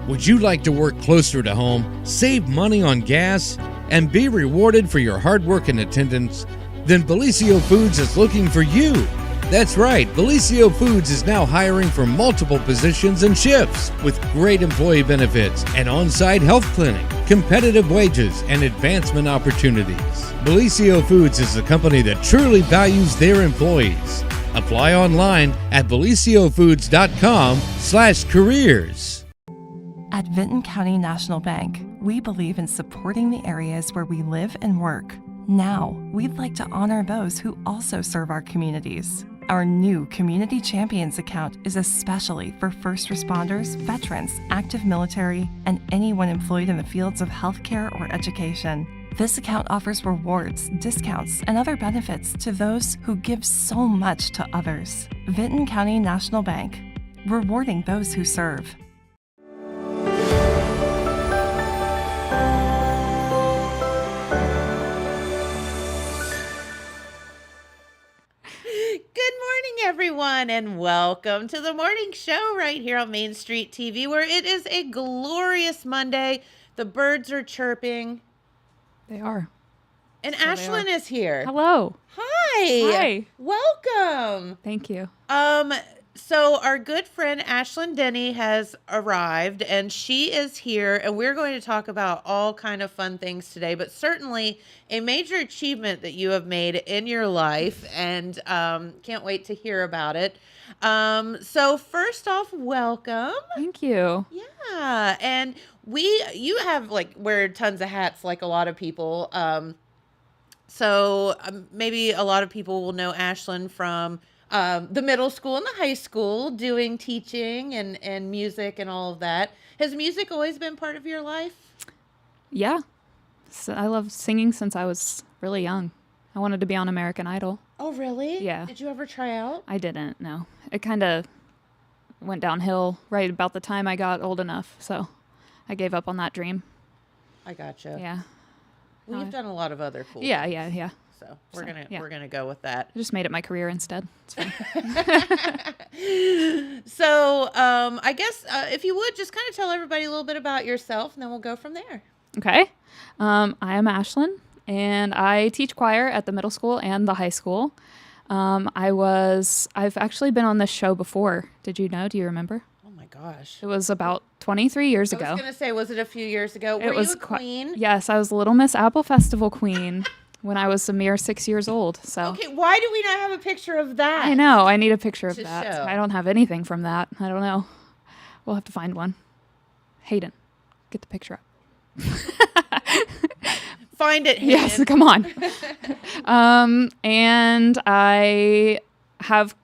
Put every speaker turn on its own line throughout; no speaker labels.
Would you like to work closer to home, save money on gas, and be rewarded for your hard work and attendance? Then Bellisio Foods is looking for you. That's right, Bellisio Foods is now hiring for multiple positions and shifts with great employee benefits, an on-site health clinic, competitive wages, and advancement opportunities. Bellisio Foods is a company that truly values their employees. Apply online at belisiofoods.com/careers.
At Vinton County National Bank, we believe in supporting the areas where we live and work. Now, we'd like to honor those who also serve our communities. Our new Community Champions account is especially for first responders, veterans, active military, and anyone employed in the fields of healthcare or education. This account offers rewards, discounts, and other benefits to those who give so much to others. Vinton County National Bank, rewarding those who serve.
Everyone, and welcome to the morning show right here on Main Street TV, where it is a glorious Monday. The birds are chirping.
They are.
And so Ashlynn is here.
Hello.
Hi.
Hi.
Welcome.
Thank you.
So our good friend Ashlynn Denney has arrived, and she is here, and we're going to talk about all kind of fun things today, but certainly a major achievement that you have made in your life, and can't wait to hear about it. So first off, welcome.
Thank you.
Yeah, and you have wear tons of hats like a lot of people. So maybe a lot of people will know Ashlynn from the middle school and the high school, doing teaching and music and all of that. Has music always been part of your life?
Yeah. So I love singing since I was really young. I wanted to be on American Idol.
Oh, really?
Yeah.
Did you ever try out?
I didn't, no. It kind of went downhill right about the time I got old enough, so I gave up on that dream.
I gotcha.
Yeah.
Well, you've done a lot of other cool
Yeah.
So we're gonna go with that.
I just made it my career instead. It's fine.
So I guess if you would just kind of tell everybody a little bit about yourself, and then we'll go from there.
Okay. I am Ashlynn, and I teach choir at the middle school and the high school. I've actually been on this show before. Did you know? Do you remember?
Oh my gosh.
It was about 23 years ago.
I was going to say, was it a few years ago? Were you a queen?
Yes, I was Little Miss Apple Festival queen when I was a mere 6 years old. So
okay, why do we not have a picture of that?
I know. I need a picture of
to
that.
show.
I don't have anything from that. I don't know. We'll have to find one. Hayden, get the picture up.
Find it, Hayden.
Yes, come on. And I have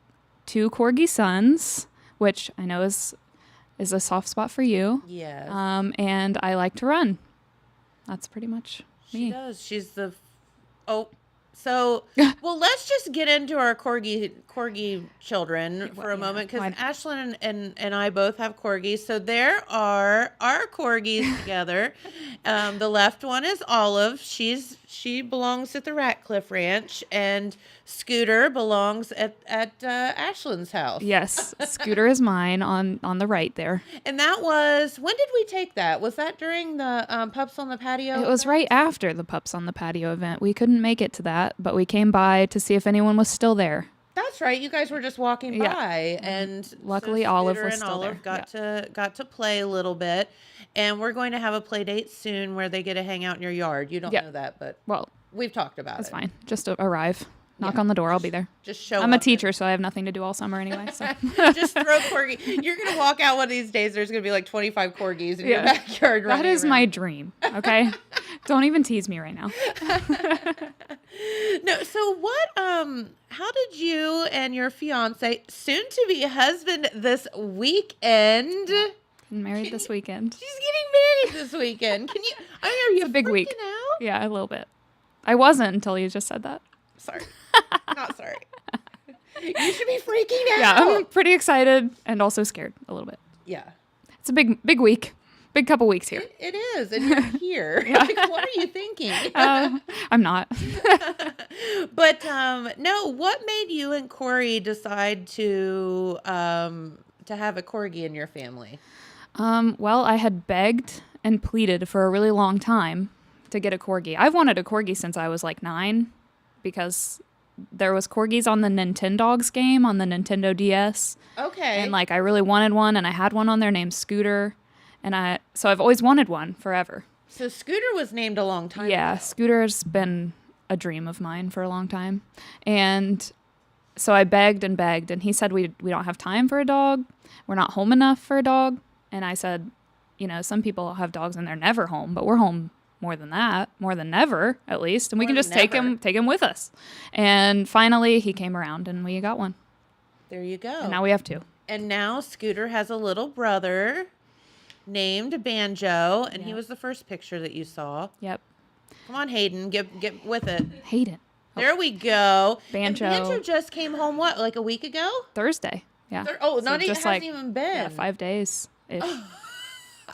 2 corgi sons, which I know is a soft spot for you.
Yes.
And I like to run. That's pretty much me.
She does. She's the... So, well, let's just get into our corgi children for a moment, because Ashlynn and I both have corgis. So there are our corgis together. The left one is Olive. She belongs at the Ratcliffe Ranch, and Scooter belongs at Ashlynn's house.
Yes, Scooter is mine on the right there.
And that was, when did we take that? Was that during the Pups on the Patio?
It was right after the Pups on the Patio event. We couldn't make it to that, but we came by to see if anyone was still there.
That's right. You guys were just walking by, and
luckily
so
Olive
Scooter
was
and
still
Olive
there.
got to play a little bit, and we're going to have a play date soon where they get to hang out in your yard. You don't know that, but we've talked about it.
That's fine. Just arrive. Knock on the door. I'll be there.
Just show up.
I'm a teacher, so I have nothing to do all summer anyway. So.
Just throw corgi. You're going to walk out one of these days. There's going to be like 25 corgis in your backyard.
That is my dream. Okay. Don't even tease me right now.
No. So what, how did you and your fiance, soon to be husband, this weekend?
Married this weekend.
She's getting married this weekend. Can you, are you
a big week
out?
Yeah, a little bit. I wasn't until you just said that.
Sorry. Not sorry. You should be freaking out.
Yeah, I'm pretty excited and also scared a little bit.
Yeah.
It's a big week. Big couple weeks here.
It is, and you're here. Like, what are you thinking?
I'm not.
But no, what made you and Corey decide to have a corgi in your family?
Well, I had begged and pleaded for a really long time to get a corgi. I've wanted a corgi since I was like 9 because there was corgis on the Nintendogs game on the Nintendo DS.
Okay.
And like I really wanted one, and I had one on there named Scooter, and so I've always wanted one forever.
So Scooter was named a long time
Yeah,
ago.
Scooter's been a dream of mine for a long time. And so I begged, and he said we don't have time for a dog. We're not home enough for a dog. And I said, some people have dogs and they're never home, but we're home more than that, more than never, at least. And we can just take him with us. And finally, he came around, and we got one.
There you go.
And now we have 2.
And now Scooter has a little brother named Banjo, and he was the first picture that you saw.
Yep.
Come on, Hayden, get with it.
Hayden.
There we go.
Banjo.
And Banjo just came home, what, like a week ago?
Thursday. Yeah.
Not even, hasn't even been.
Yeah, 5 days.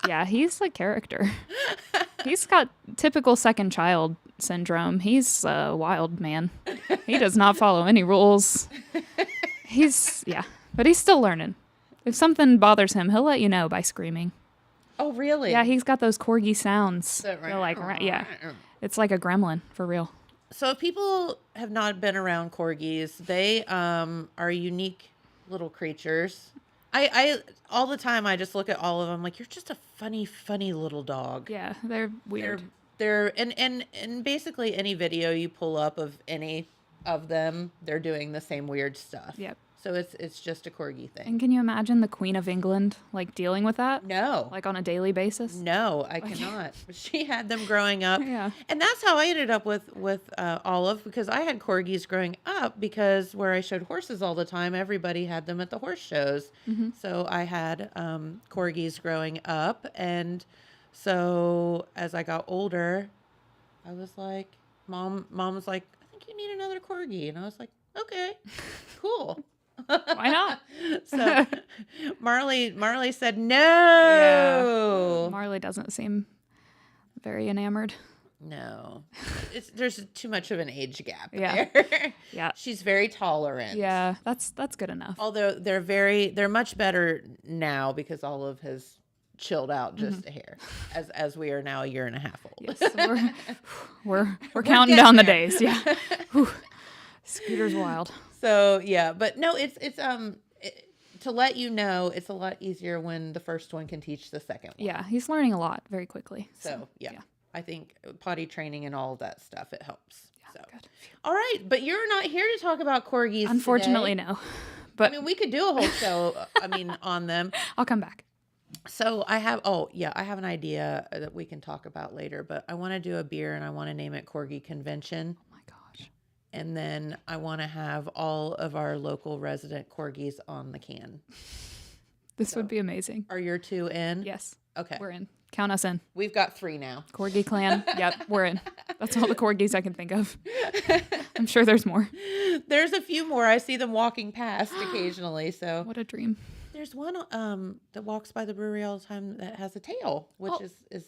Yeah, he's a character. He's got typical second child syndrome. He's a wild man. He does not follow any rules. But he's still learning. If something bothers him, he'll let you know by screaming.
Oh, really?
Yeah, he's got those corgi sounds.
Right.
Yeah. It's like a gremlin, for real.
So if people have not been around corgis, they are unique little creatures. I all the time I just look at all of them like, you're just a funny little dog.
Yeah, they're weird.
They're and basically any video you pull up of any of them, they're doing the same weird stuff.
Yep.
So it's just a corgi thing.
And can you imagine the Queen of England like dealing with that?
No.
Like on a daily basis?
No, I cannot. She had them growing up.
Yeah.
And that's how I ended up with Olive, because I had corgis growing up, because where I showed horses all the time, everybody had them at the horse shows. Mm-hmm. So I had corgis growing up. And so as I got older, I was like, Mom was like, I think you need another corgi. And I was like, okay, cool.
Why not?
So Marley said no.
Yeah. Marley doesn't seem very enamored.
No. There's too much of an age gap
Yeah.
there.
Yeah.
She's very tolerant.
Yeah, that's good enough.
Although they're much better now, because Olive has chilled out just a hair, as we are now a year and a half old.
Yes, we're counting down the days. Yeah. Whew. Scooter's wild.
So yeah, but no, it's to let you know, it's a lot easier when the first one can teach the second one.
Yeah, he's learning a lot very quickly.
So yeah. I think potty training and all of that stuff, it helps.
Yeah,
so
good.
All right, but you're not here to talk about corgis.
Unfortunately,
today.
no. But
I mean, we could do a whole show. On them.
I'll come back.
So I have an idea that we can talk about later. But I want to do a beer, and I want to name it Corgi Convention.
Oh my gosh.
And then I want to have all of our local resident corgis on the can.
This would be amazing.
Are your 2 in?
Yes.
Okay.
We're in. Count us in.
We've got 3 now.
Corgi clan. Yep, we're in. That's all the corgis I can think of. I'm sure there's more.
There's a few more. I see them walking past occasionally. So
What a dream.
there's one that walks by the brewery all the time that has a tail, which is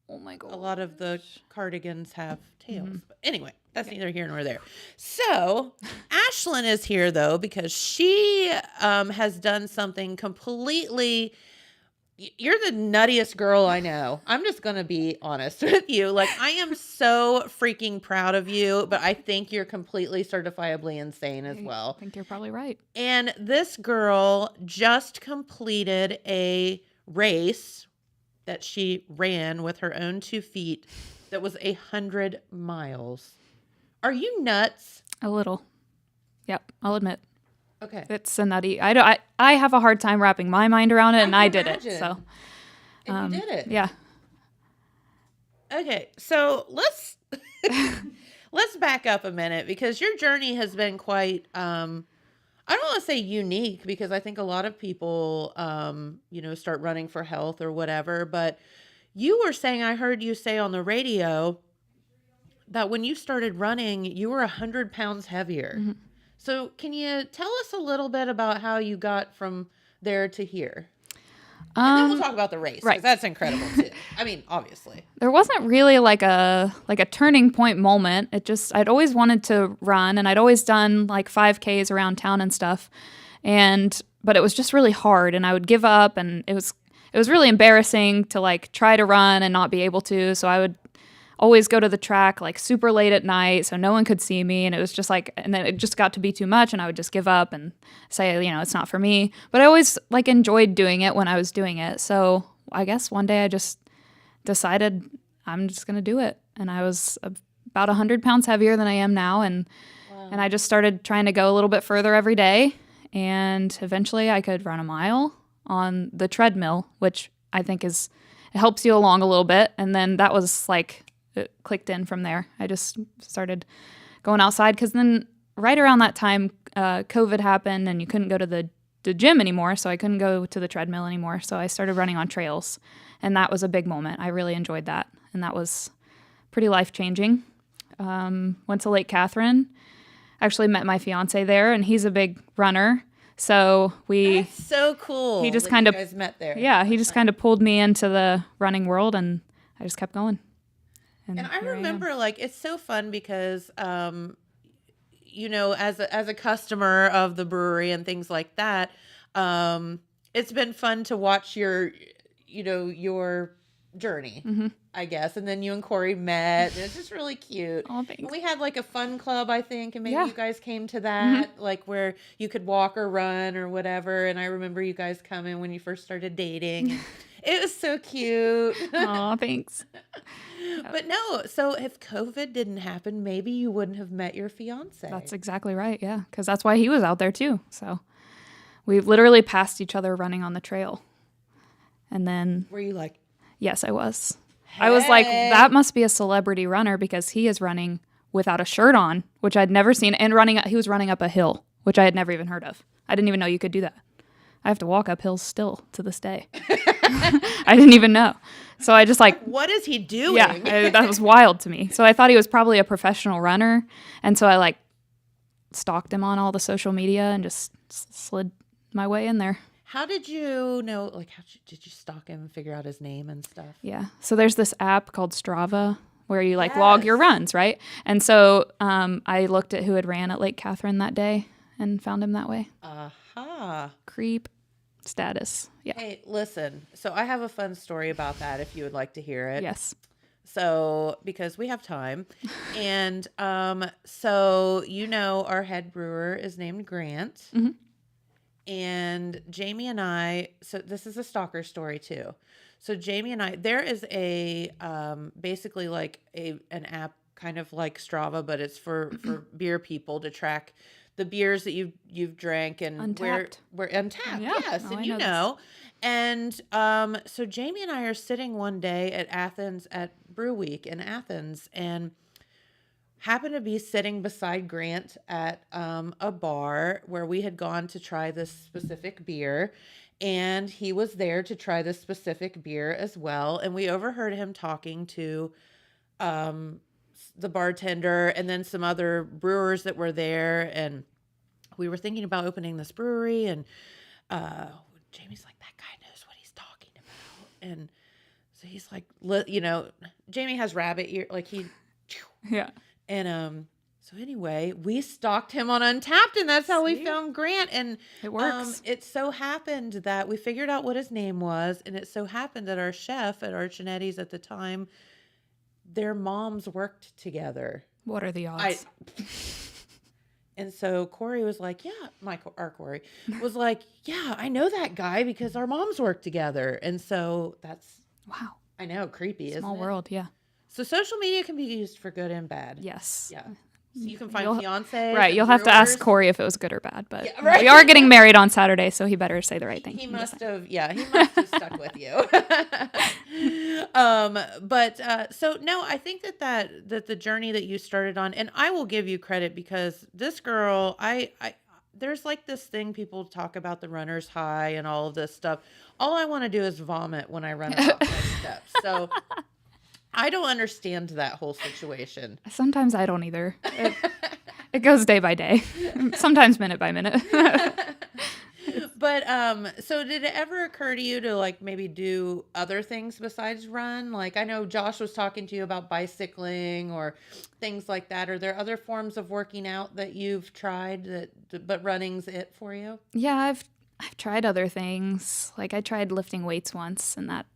Oh my god.
a lot of the cardigans have tails. Mm-hmm. But anyway, that's neither here nor there. So Ashlynn is here though, because she has done something completely. You're the nuttiest girl I know. I'm just going to be honest with you. Like, I am so freaking proud of you, but I think you're completely certifiably insane as well.
I think you're probably right.
And this girl just completed a race that she ran with her own 2 feet that was 100 miles. Are you nuts?
A little. Yep, I'll admit.
Okay.
It's a nutty. I have a hard time wrapping my mind around it, and I did it. So.
And you did it.
Yeah.
Okay, so let's back up a minute, because your journey has been quite I don't want to say unique, because I think a lot of people start running for health or whatever, but you were saying, I heard you say on the radio that when you started running, you were 100 pounds heavier. Mm-hmm. So can you tell us a little bit about how you got from there to here? And then we'll talk about the race, because that's incredible too. I mean, obviously.
There wasn't really like a turning point moment. I'd always wanted to run, and I'd always done like 5Ks around town and stuff. But it was just really hard, and I would give up, and it was it was really embarrassing to like try to run and not be able to. So I would always go to the track like super late at night so no one could see me. And it was just like, and then it just got to be too much and I would just give up and say, it's not for me. But I always like enjoyed doing it when I was doing it. So I guess one day I just decided I'm just going to do it. And I was about 100 pounds heavier than I am now. And I just started trying to go a little bit further every day. And eventually I could run a mile on the treadmill, which I think it helps you along a little bit. And then that was like, it clicked in from there. I just started going outside because then right around that time, COVID happened and you couldn't go to the gym anymore. So I couldn't go to the treadmill anymore. So I started running on trails. And that was a big moment. I really enjoyed that. And that was pretty life-changing. Went to Lake Catherine. Actually met my fiance there, and he's a big runner. So
That's so cool.
He just kind of
guys met there.
Yeah, he just kind of pulled me into the running world, and I just kept going.
And I remember, like, it's so fun because, as a customer of the brewery and things like that, it's been fun to watch your journey. Mm-hmm. I guess. And then you and Corey met. And it's just really cute.
Oh, thanks.
And we had like a fun club, I think, and maybe you guys came to that, like where you could walk or run or whatever. And I remember you guys coming when you first started dating. It was so cute.
Oh, thanks.
But no, so if COVID didn't happen, maybe you wouldn't have met your fiance.
That's exactly right. Yeah. Because that's why he was out there too. So we literally passed each other running on the trail. And then.
Were you like?
Yes, I was. I was like, that must be a celebrity runner because he is running without a shirt on, which I'd never seen, and he was running up a hill, which I had never even heard of. I didn't even know you could do that. I have to walk up hills still to this day. I didn't even know. So I just like,
what is he doing?
Yeah, that was wild to me. So I thought he was probably a professional runner. And so I like stalked him on all the social media and just slid my way in there.
How did you know, like, did you stalk him and figure out his name and stuff?
Yeah. So there's this app called Strava where you like log your runs, right? And so I looked at who had ran at Lake Catherine that day and found him that way.
Aha.
Creep status. Yeah.
Hey, listen. So I have a fun story about that if you would like to hear it.
Yes.
So, because we have time. And so, our head brewer is named Grant. Mm-hmm. And Jamie and I, so this is a stalker story too. So Jamie and I, there is a, basically like an app kind of like Strava, but it's for beer people to track the beers that you've drank and
Untapped.
where Untapped.
Yeah.
Yes.
Oh,
and And so Jamie and I are sitting one day at Athens at Brew Week in Athens and happened to be sitting beside Grant at a bar where we had gone to try this specific beer, and he was there to try this specific beer as well. And we overheard him talking to the bartender and then some other brewers that were there. And we were thinking about opening this brewery, and Jamie's like, that guy knows what he's talking about. And so he's like, Jamie has rabbit ear, like he,
yeah.
And so anyway, we stalked him on Untapped, and that's how we found Grant. And
it works.
It so happened that we figured out what his name was, and it so happened that our chef at Archinetti's at the time, their moms worked together.
What are the odds?
And so Corey was like, yeah, our Corey was like, yeah, I know that guy because our moms work together. And so that's,
wow.
I know, creepy, isn't it?
Small world, yeah.
So social media can be used for good and bad.
Yes.
Yeah. So you can find fiance.
Right. You'll have to ask Corey if it was good or bad. But
right.
We are getting married on Saturday, so he better say the right thing.
He must have stuck with you. So no, I think that the journey that you started on, and I will give you credit because this girl, I there's like this thing people talk about, the runner's high and all of this stuff. All I want to do is vomit when I run up my steps. So I don't understand that whole situation.
Sometimes I don't either. It goes day by day, sometimes minute by minute.
But so did it ever occur to you to like maybe do other things besides run? Like I know Josh was talking to you about bicycling or things like that. Are there other forms of working out that you've tried but running's it for you?
Yeah, I've tried other things. Like I tried lifting weights once and that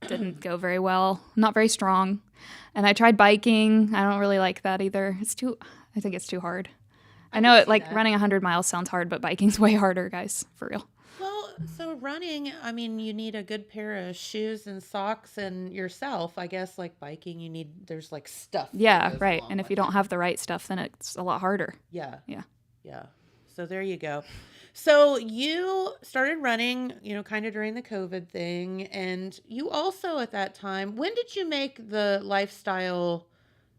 didn't go very well. Not very strong. And I tried biking. I don't really like that either. I think it's too hard. I know it, like running 100 miles sounds hard, but biking's way harder, guys, for real.
Well, so running, I mean, you need a good pair of shoes and socks and yourself. I guess like biking, there's like stuff.
Yeah, right. And if you don't have the right stuff, then it's a lot harder.
Yeah.
Yeah.
Yeah. So there you go. So you started running, kind of during the COVID thing. And you also at that time, when did you make the lifestyle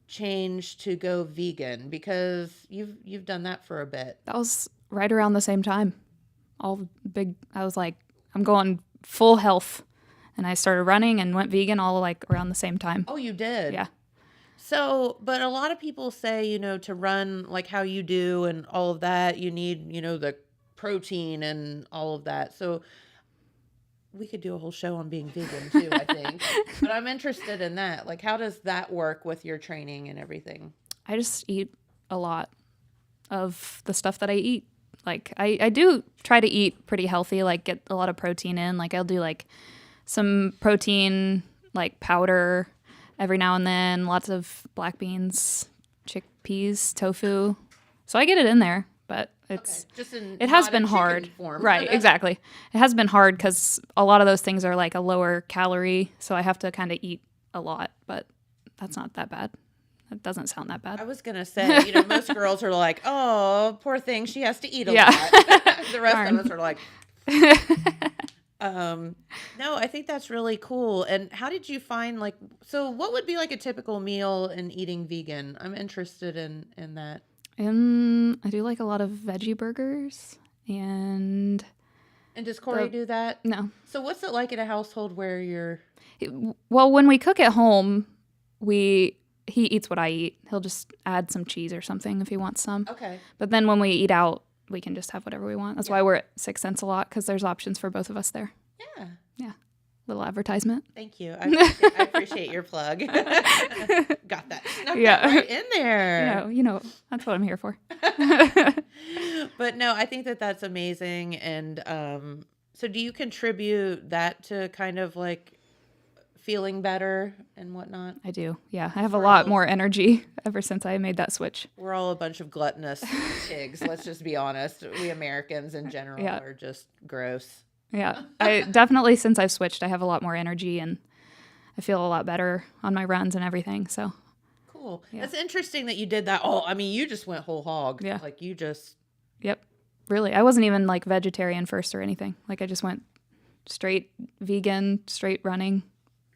change to go vegan? Because you've done that for a bit.
That was right around the same time. I was like, I'm going full health. And I started running and went vegan all like around the same time.
Oh, you did?
Yeah.
So, but a lot of people say, to run like how you do and all of that, you need, the protein and all of that. So we could do a whole show on being vegan too, I think. But I'm interested in that. Like, how does that work with your training and everything?
I just eat a lot of the stuff that I eat. Like, I do try to eat pretty healthy, like get a lot of protein in. Like, I'll do like some protein, like powder every now and then, lots of black beans, chickpeas, tofu. So I get it in there, but it has been hard.
Form.
Right, exactly. It has been hard because a lot of those things are like a lower calorie, so I have to kind of eat a lot, but that's not that bad. That doesn't sound that bad.
I was going to say, most girls are like, oh, poor thing, she has to eat a lot. The rest of us are like... No, I think that's really cool. And how did you find so what would be like a typical meal in eating vegan? I'm interested in that.
I do like a lot of veggie burgers and
does Corey do that?
No.
So what's it like in a household where
well, when we cook at home, he eats what I eat. He'll just add some cheese or something if he wants some.
Okay.
But then when we eat out, we can just have whatever we want. That's why we're at 6 cents a lot, because there's options for both of us there.
Yeah.
Yeah. Little advertisement.
Thank you. I appreciate your plug. Got that. Snuck that right in there.
That's what I'm here for.
But no, I think that's amazing. And so do you contribute that to kind of like feeling better and whatnot?
I do. Yeah. I have a lot more energy ever since I made that switch.
We're all a bunch of gluttonous pigs. Let's just be honest. We Americans in general are just gross.
Yeah. I definitely, since I've switched, I have a lot more energy and I feel a lot better on my runs and everything. So
cool. Yeah. That's interesting that you did that. Oh, I mean, you just went whole hog.
Yeah.
Like you just.
Yep. Really. I wasn't even like vegetarian first or anything. Like I just went straight vegan, straight running.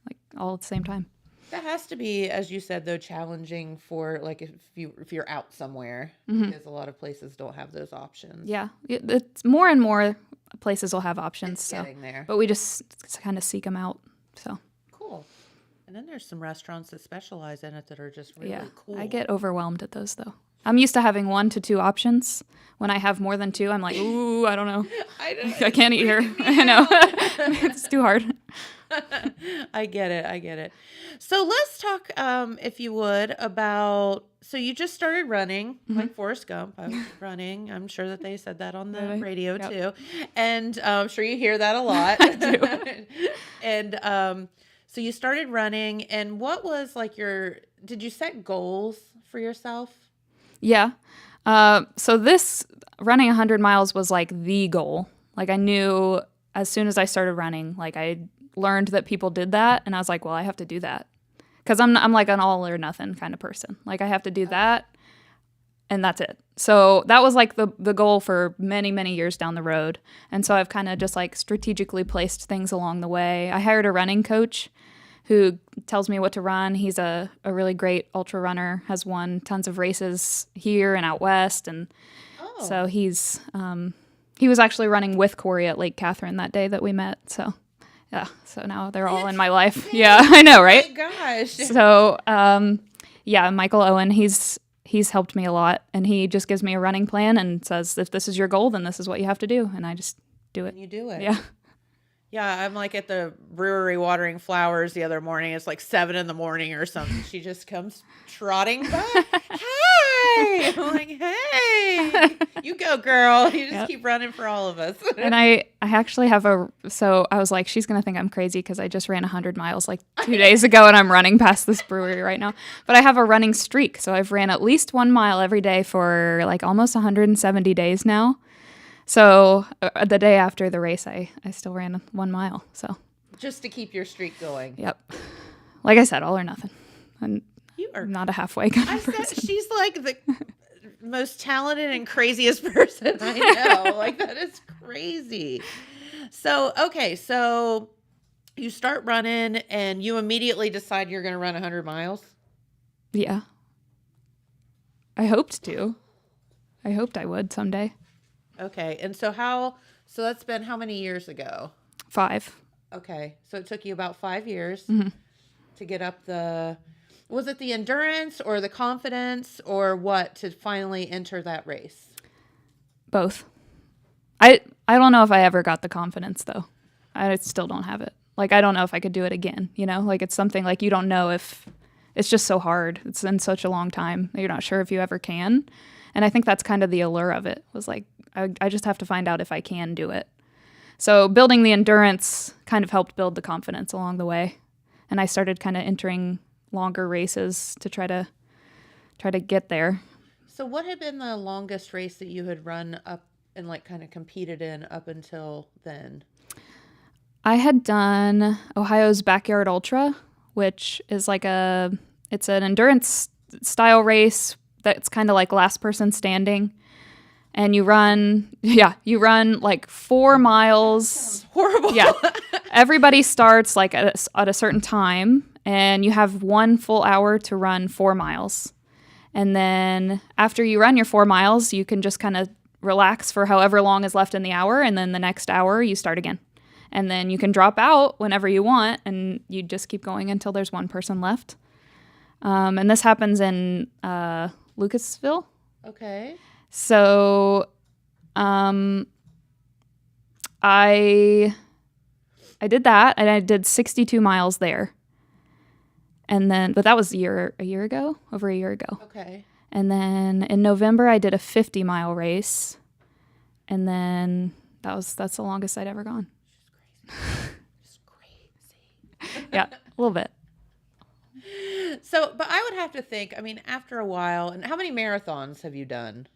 Like all at the same time.
That has to be, as you said, though, challenging for like if you're out somewhere, because a lot of places don't have those options.
Yeah, it's more and more places will have options.
It's getting there,
but we just kind of seek them out. So
cool. And then there's some restaurants that specialize in it that are just really cool.
I get overwhelmed at those though. I'm used to having 1 to 2 options. When I have more than 2, I'm like, ooh, I don't know. I can't eat here. I know. It's too hard.
I get it. So let's talk, if you would, about, so you just started running, like Forrest Gump. I was running. I'm sure that they said that on the radio too. And I'm sure you hear that a lot.
I do.
And so you started running, and what was like did you set goals for yourself?
Yeah. So this running 100 miles was like the goal. Like I knew as soon as I started running, like I learned that people did that, and I was like, well, I have to do that, because I'm like an all or nothing kind of person. Like I have to do that, and that's it. So that was like the goal for many, many years down the road. And so I've kind of just like strategically placed things along the way. I hired a running coach who tells me what to run. He's a really great ultra runner, has won tons of races here and out west, and so he was actually running with Corey at Lake Catherine that day that we met. So yeah, so now they're all in my life. Yeah, I know, right?
Oh my gosh.
So Michael Owen, he's helped me a lot, and he just gives me a running plan and says, if this is your goal, then this is what you have to do, and I just do it.
And you do it.
Yeah.
Yeah, I'm like at the brewery watering flowers the other morning. It's like 7 a.m. or something. She just comes trotting by. Hi. hey. I'm like, hey, you go, girl. You just keep running for all of us.
And I actually have so I was like, she's going to think I'm crazy because I just ran 100 miles like 2 days ago and I'm running past this brewery right now. But I have a running streak. So I've ran at least 1 mile every day for like almost 170 days now. So the day after the race, I still ran 1 mile. So
just to keep your streak going.
Yep. Like I said, all or nothing. And
you are
not a halfway kind of person.
She's like the most talented and craziest person I know. Like, that is crazy. So, okay. So you start running and you immediately decide you're going to run 100 miles?
Yeah. I hoped to. I hoped I would someday.
Okay. And so that's been how many years ago?
5.
Okay. So it took you about 5 years
mm-hmm.
to get up was it the endurance or the confidence or what to finally enter that race?
Both. I don't know if I ever got the confidence though. I still don't have it. Like, I don't know if I could do it again, you know? Like, it's something like you don't know if it's just so hard. It's been such a long time that you're not sure if you ever can. And I think that's kind of the allure of it, was like, I just have to find out if I can do it. So building the endurance kind of helped build the confidence along the way. And I started kind of entering longer races to try to get there.
So what had been the longest race that you had run up and like kind of competed in up until then?
I had done Ohio's Backyard Ultra, which is like it's an endurance style race that's kind of like last person standing. And you run like 4 miles.
Sounds horrible.
Yeah. Everybody starts like at a certain time, and you have 1 full hour to run 4 miles. And then after you run your 4 miles, you can just kind of relax for however long is left in the hour. And then the next hour you start again. And then you can drop out whenever you want, and you just keep going until there's one person left. And this happens in Lucasville.
Okay.
So I did that, and I did 62 miles there. And then, but that was over a year ago.
Okay.
And then in November, I did a 50-mile race. And then that's the longest I'd ever gone.
She's crazy.
Yeah, a little bit.
So, but I would have to think, I mean, after a while, and how many marathons have you done?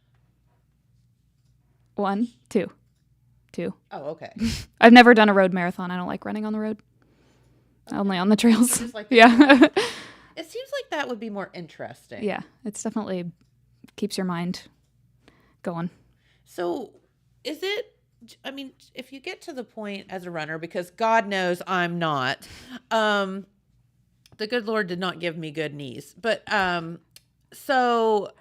1, 2.
Oh, okay.
I've never done a road marathon. I don't like running on the road. Okay. Only on the trails.
Just like
yeah.
It seems like that would be more interesting.
Yeah, it's definitely keeps your mind going.
So is it, I mean, if you get to the point as a runner, because God knows I'm not, the good Lord did not give me good knees, but so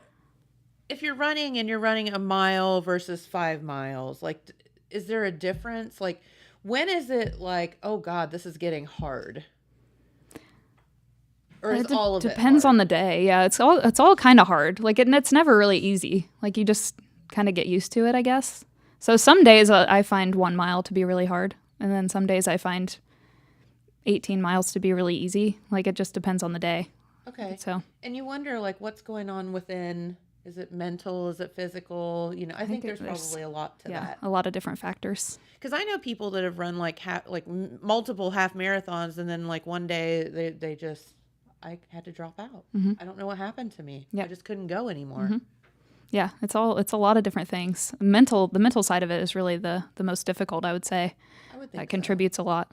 if you're running and you're running a mile versus 5 miles, like, is there a difference? Like, when is it like, oh God, this is getting hard? Or is all of it
depends
hard?
on the day. Yeah, it's all kind of hard. Like, it's never really easy. Like, you just kind of get used to it, I guess. So some days I find 1 mile to be really hard, and then some days I find 18 miles to be really easy. Like, it just depends on the day.
Okay.
So,
and you wonder, like, what's going on within. Is it mental? Is it physical? You know, I think there's probably a lot to that.
A lot of different factors.
Because I know people that have run like multiple half marathons, and then like one day they just, I had to drop out.
Mm-hmm.
I don't know what happened to me.
Yep.
I just couldn't go anymore.
Mm-hmm. Yeah, it's a lot of different things. The mental side of it is really the most difficult, I would say.
I would think
that contributes a lot.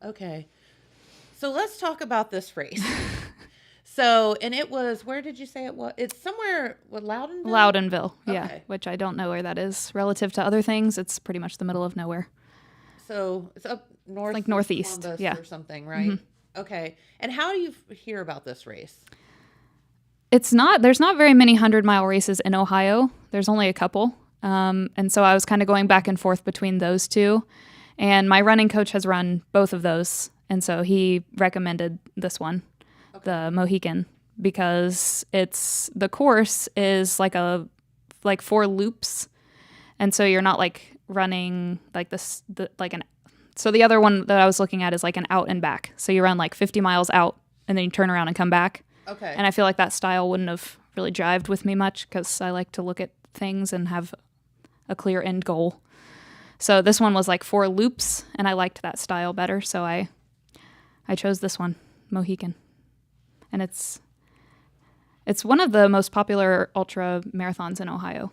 Okay. So let's talk about this race. So, and it was, where did you say it was? It's somewhere, Loudonville?
Loudonville, yeah,
Okay.
which I don't know where that is. Relative to other things, it's pretty much the middle of nowhere.
So it's up north,
like northeast,
Columbus
yeah,
or something, right? Mm-hmm. Okay. And how do you hear about this race?
There's not very many 100-mile races in Ohio. There's only a couple. And so I was kind of going back and forth between those two. And my running coach has run both of those. And so he recommended this one, the Mohican, because the course is like 4 loops. And so you're not like running like this, so the other one that I was looking at is like an out and back. So you run like 50 miles out and then you turn around and come back.
Okay.
And I feel like that style wouldn't have really jived with me much because I like to look at things and have a clear end goal. So this one was like 4 loops, and I liked that style better, so I chose this one, Mohican. And it's one of the most popular ultra marathons in Ohio,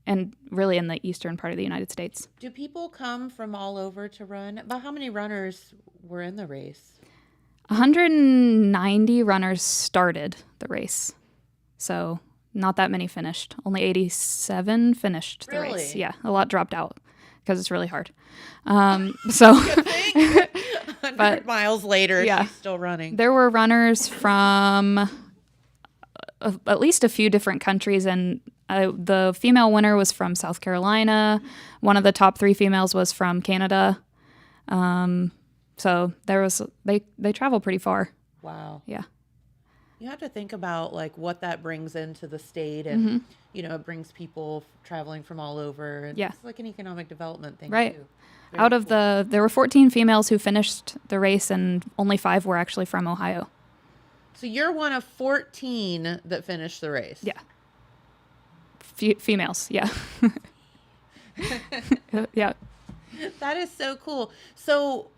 and really in the eastern part of the United States.
Do people come from all over to run? About how many runners were in the race?
190 runners started the race, so not that many finished. Only 87 finished the race. Yeah, a lot dropped out because it's really hard. So,
100 miles later, she's still running.
There were runners from at least a few different countries, and the female winner was from South Carolina. One of the top 3 females was from Canada. So they travel pretty far.
Wow.
Yeah.
You have to think about like what that brings into the state, and it brings people traveling from all over, and it's like an economic development thing too.
Out of there were 14 females who finished the race, and only 5 were actually from Ohio.
So you're one of 14 that finished the race.
Yeah. Females, yeah. Yeah.
That is so cool. So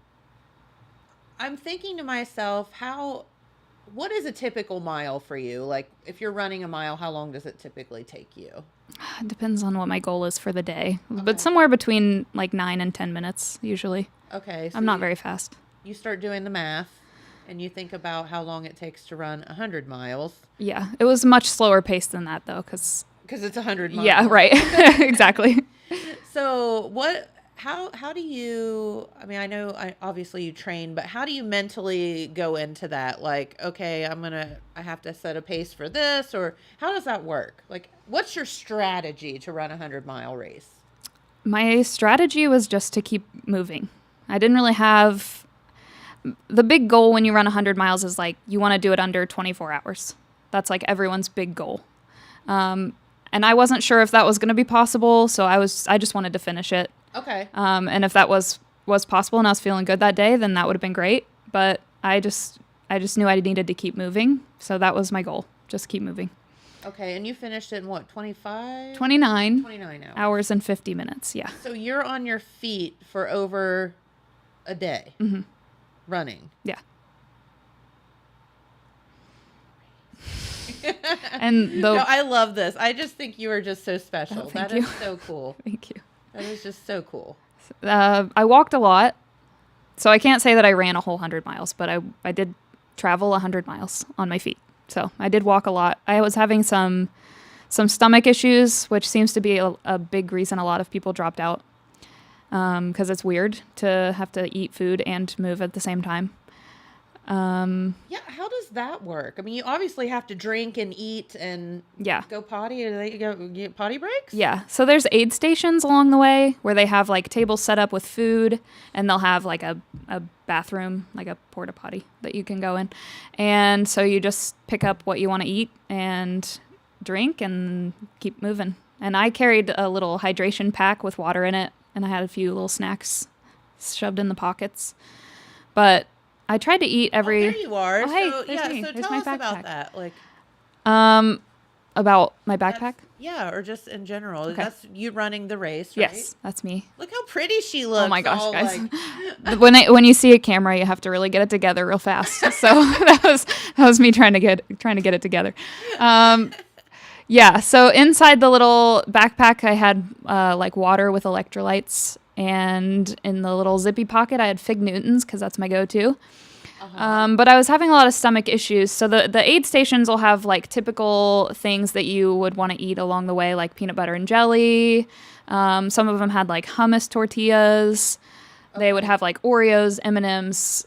I'm thinking to myself, what is a typical mile for you? Like if you're running a mile, how long does it typically take you?
It depends on what my goal is for the day, but somewhere between like 9 and 10 minutes usually.
Okay. So
I'm not very fast.
You start doing the math and you think about how long it takes to run 100 miles.
Yeah. It was much slower paced than that though, because
it's 100 miles.
Yeah, right. Exactly.
So how do you, I mean, I know obviously you train, but how do you mentally go into that? Like, okay, I have to set a pace for this, or how does that work? Like, what's your strategy to run a 100-mile race?
My strategy was just to keep moving. I didn't really have, the big goal when you run 100 miles is like, you want to do it under 24 hours. That's like everyone's big goal. And I wasn't sure if that was going to be possible, so I just wanted to finish it.
Okay.
And if that was possible and I was feeling good that day, then that would have been great. But I just knew I needed to keep moving. So that was my goal. Just keep moving.
Okay. And you finished in what, 25?
29
hours
and 50 minutes. Yeah.
So you're on your feet for over a day running.
Yeah. And
I love this. I just think you are just so special.
That is
so cool.
Thank you.
That is just so cool.
I walked a lot, so I can't say that I ran a whole 100 miles, but I did travel 100 miles on my feet. So I did walk a lot. I was having some stomach issues, which seems to be a big reason a lot of people dropped out, because it's weird to have to eat food and move at the same time.
Yeah, how does that work? I mean, you obviously have to drink and eat and go potty. Do they go get potty breaks?
Yeah. So there's aid stations along the way where they have like tables set up with food, and they'll have like a bathroom, like a porta potty that you can go in. And so you just pick up what you want to eat and drink and keep moving. And I carried a little hydration pack with water in it, and I had a few little snacks shoved in the pockets. But I tried to eat every.
Oh, there you are.
Oh, hey,
so
there's
tell
my
us
backpack.
about that. Like,
about my backpack.
Or just in general.
Okay.
That's you running the race, right?
Yes, that's me.
Look how pretty she looks.
Oh my gosh,
all
guys!
Like...
when you see a camera, you have to really get it together real fast. So that was me trying to get it together. Yeah. So inside the little backpack, I had like water with electrolytes. And in the little zippy pocket, I had Fig Newtons because that's my go-to. But I was having a lot of stomach issues. So the aid stations will have like typical things that you would want to eat along the way, like peanut butter and jelly. Some of them had like hummus tortillas. Okay. They would have like Oreos, M&Ms,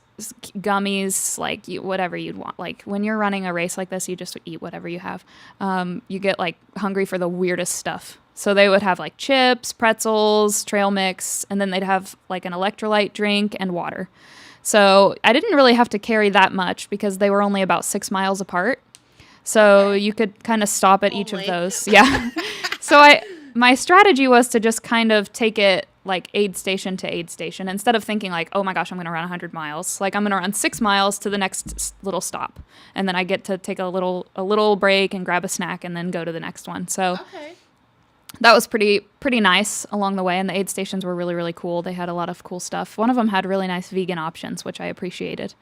gummies, like whatever you'd want. Like when you're running a race like this, you just eat whatever you have. You get like hungry for the weirdest stuff. So they would have like chips, pretzels, trail mix, and then they'd have like an electrolyte drink and water. So I didn't really have to carry that much because they were only about 6 miles apart. So you could kind of stop at each of those. Yeah. So my strategy was to just kind of take it like aid station to aid station instead of thinking like, oh my gosh, I'm going to run 100 miles. Like I'm going to run 6 miles to the next little stop. And then I get to take a little break and grab a snack and then go to the next one. So that was pretty nice along the way. And the aid stations were really, really cool. They had a lot of cool stuff. One of them had really nice vegan options, which I appreciated.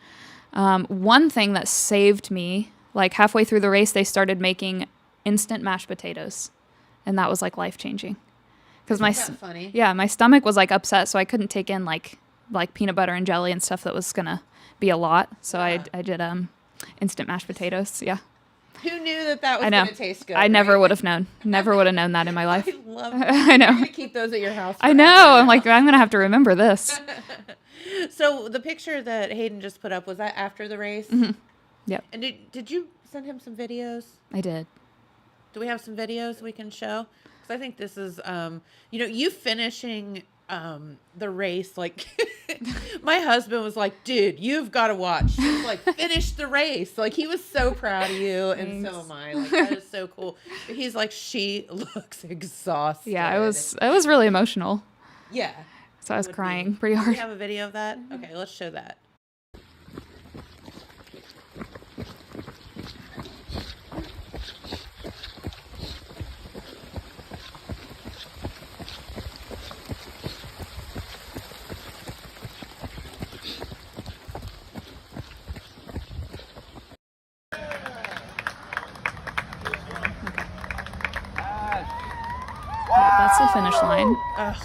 One thing that saved me, like halfway through the race, they started making instant mashed potatoes. And that was like life-changing. Because my stomach was like upset, so I couldn't take in like peanut butter and jelly and stuff that was gonna be a lot. So I did instant mashed potatoes. Yeah.
Who knew that was gonna taste good?
I never would have known. Never would have known that in my life.
I love it.
I know.
You're gonna keep those at your house.
I know. I'm like, I'm gonna have to remember this.
So the picture that Hayden just put up, was that after the race?
Mm-hmm. Yep.
And did you send him some videos?
I did.
Do we have some videos we can show? Because I think this is, you finishing the race. Like, my husband was like, dude, you've got to watch. He was like, finish the race. Like, he was so proud of you, and so am I. Like, that is so cool. But he's like, she looks exhausted.
Yeah, it was really emotional.
Yeah.
So I was crying pretty hard.
Do we have a video of that? Okay, let's show that.
That's the finish line.
Ugh.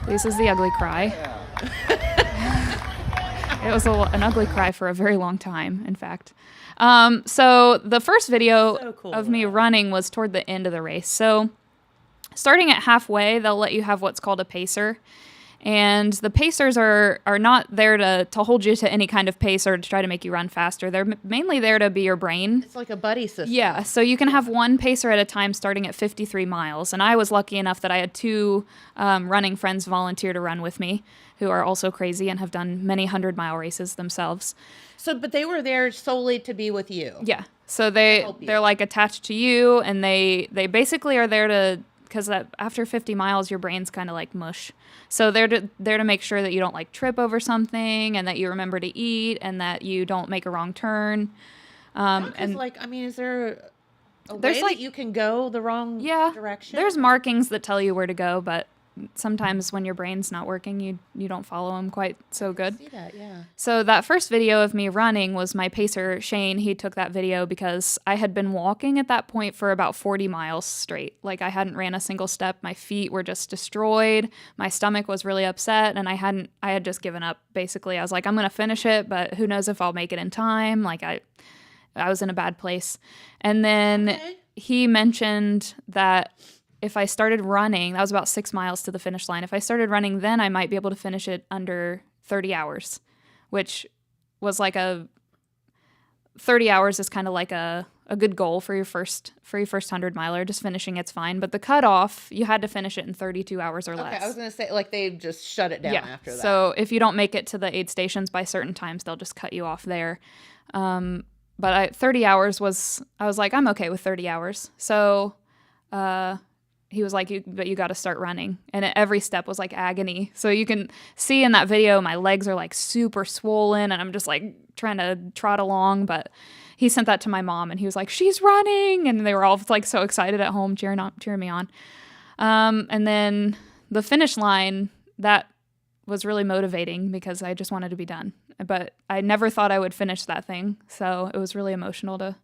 This is the ugly cry. It was an ugly cry for a very long time, in fact. So the first video of me running was toward the end of the race. So starting at halfway, they'll let you have what's called a pacer. And the pacers are not there to hold you to any kind of pace or to try to make you run faster. They're mainly there to be your brain.
It's like a buddy system.
Yeah, so you can have one pacer at a time starting at 53 miles. And I was lucky enough that I had two running friends volunteer to run with me who are also crazy and have done many 100-mile races themselves.
So, but they were there solely to be with you.
Yeah, so they're like attached to you, and they basically are there to, because after 50 miles, your brain's kind of like mush. So they're to make sure that you don't like trip over something, and that you remember to eat, and that you don't make a wrong turn.
And like, I mean, is there a way that you can go the wrong direction?
There's markings that tell you where to go, but sometimes when your brain's not working, you don't follow them quite so good.
I see that, yeah.
So that first video of me running was my pacer, Shane. He took that video because I had been walking at that point for about 40 miles straight. Like, I hadn't ran a single step. My feet were just destroyed. My stomach was really upset, and I had just given up, basically. I was like, I'm going to finish it, but who knows if I'll make it in time. Like, I was in a bad place. And then he mentioned that if I started running, that was about 6 miles to the finish line. If I started running, then I might be able to finish it under 30 hours, which was like 30 hours is kind of like a good goal for your first 100 miler. Just finishing it's fine. But the cutoff, you had to finish it in 32 hours or less.
Okay, I was going to say, like, they just shut it down after that.
So if you don't make it to the aid stations by certain times, they'll just cut you off there. But 30 hours I was like, I'm okay with 30 hours. So, he was like, but you got to start running. And every step was like agony. So you can see in that video, my legs are like super swollen and I'm just like trying to trot along. But he sent that to my mom and he was like, she's running. And they were all like so excited at home cheering me on. And then the finish line, that was really motivating because I just wanted to be done. But I never thought I would finish that thing. So it was really emotional to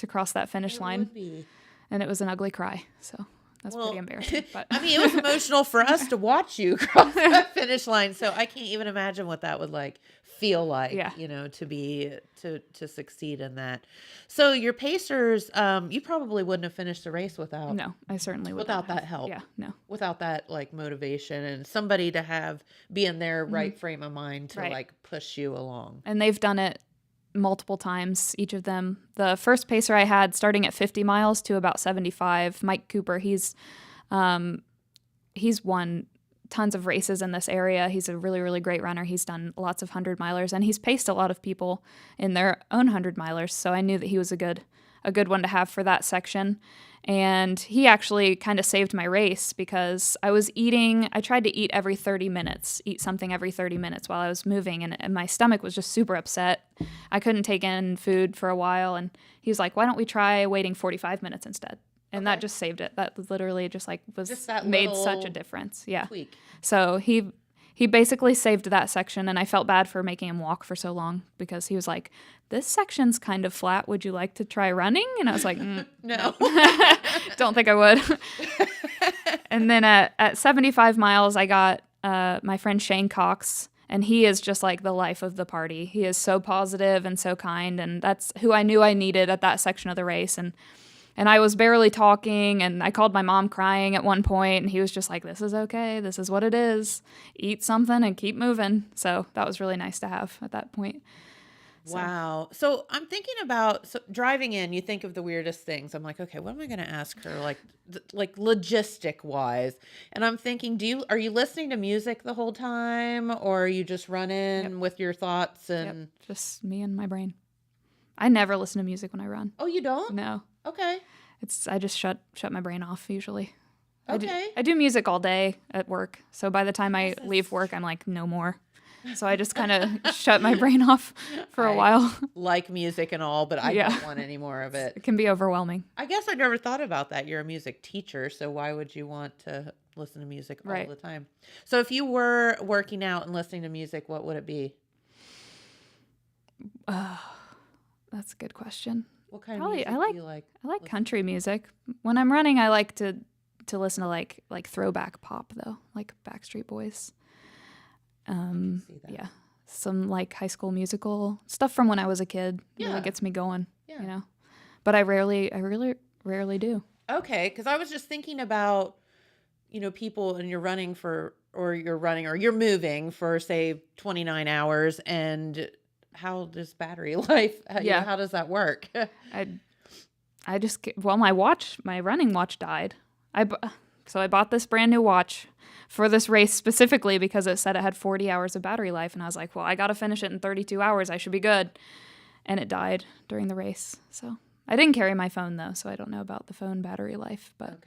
cross that finish line.
Would be.
And it was an ugly cry. So that's pretty embarrassing. But
I mean, it was emotional for us to watch you cross that finish line. So I can't even imagine what that would like feel like, to succeed in that. So your pacers, you probably wouldn't have finished the race without.
No, I certainly would
without that help.
Yeah, no.
Without that like motivation and somebody to be in their right frame of mind to like push you along.
And they've done it multiple times, each of them. The first pacer I had starting at 50 miles to about 75, Mike Cooper, he's won tons of races in this area. He's a really, really great runner. He's done lots of 100-milers, and he's paced a lot of people in their own 100-milers, so I knew that he was a good a good one to have for that section. And he actually kind of saved my race because I tried to eat every 30 minutes, eat something every 30 minutes while I was moving. And my stomach was just super upset. I couldn't take in food for a while. And he was like, why don't we try waiting 45 minutes instead? And that just saved it. That literally just like made such a difference. Yeah.
Tweak.
So he basically saved that section, and I felt bad for making him walk for so long because he was like, this section's kind of flat. Would you like to try running? And I was like,
no.
Don't think I would. And then at 75 miles, I got my friend Shane Cox, and he is just like the life of the party. He is so positive and so kind, and that's who I knew I needed at that section of the race. And I was barely talking, and I called my mom crying at one point, and he was just like, this is okay. This is what it is. Eat something and keep moving. So that was really nice to have at that point.
Wow. So I'm thinking about driving in, you think of the weirdest things. I'm like, okay, what am I going to ask her? Like logistic wise. And I'm thinking, are you listening to music the whole time, or are you just running with your thoughts and
just me and my brain? I never listen to music when I run.
Oh, you don't?
No.
Okay.
I just shut my brain off usually.
Okay.
I do music all day at work. So by the time I leave work, I'm like, no more. So I just kind of shut my brain off for a while.
Like music and all, but I don't want any more of it.
It can be overwhelming.
I guess I never thought about that. You're a music teacher, so why would you want to listen to music all the time? So if you were working out and listening to music, what would it be?
That's a good question.
What kind of music do you like?
I like country music. When I'm running, I like to listen to like throwback pop though, like Backstreet Boys. Yeah, some like High School Musical stuff from when I was a kid. Really gets me going. Yeah. You know, but I really rarely do.
Okay, because I was just thinking about, people and you're moving for say 29 hours, and how does battery life? How does that work? My running watch died. So I bought this brand new watch for this race specifically because it said it had 40 hours of battery life. And I was like, well, I got to finish it in 32 hours. I should be good. And it died during the race. So I didn't carry my phone though. So I don't know about the phone battery life, but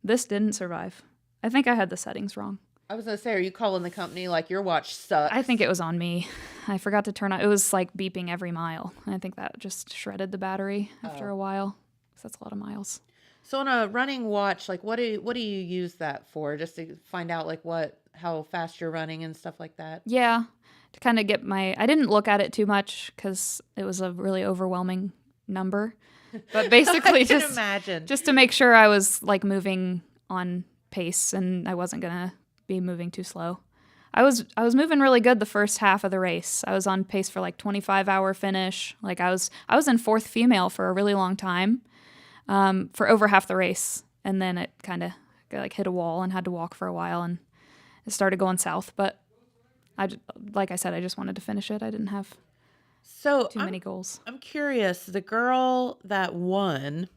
this didn't survive. I think I had the settings wrong. I was going to say, are you calling the company like your watch sucks?
I think it was on me. I forgot to turn on. It was like beeping every mile. And I think that just shredded the battery after a while. So that's a lot of miles.
So on a running watch, like what do you use that for? Just to find out like how fast you're running and stuff like that?
Yeah. To kind of get I didn't look at it too much because it was a really overwhelming number. But basically just to make sure I was like moving on pace and I wasn't going to be moving too slow. I was moving really good the first half of the race. I was on pace for like 25-hour finish. Like I was in fourth female for a really long time, for over half the race, and then it kind of like hit a wall and had to walk for a while, and it started going south. But like I said, I just wanted to finish it. I didn't have too many goals. I'm
curious. The girl that won,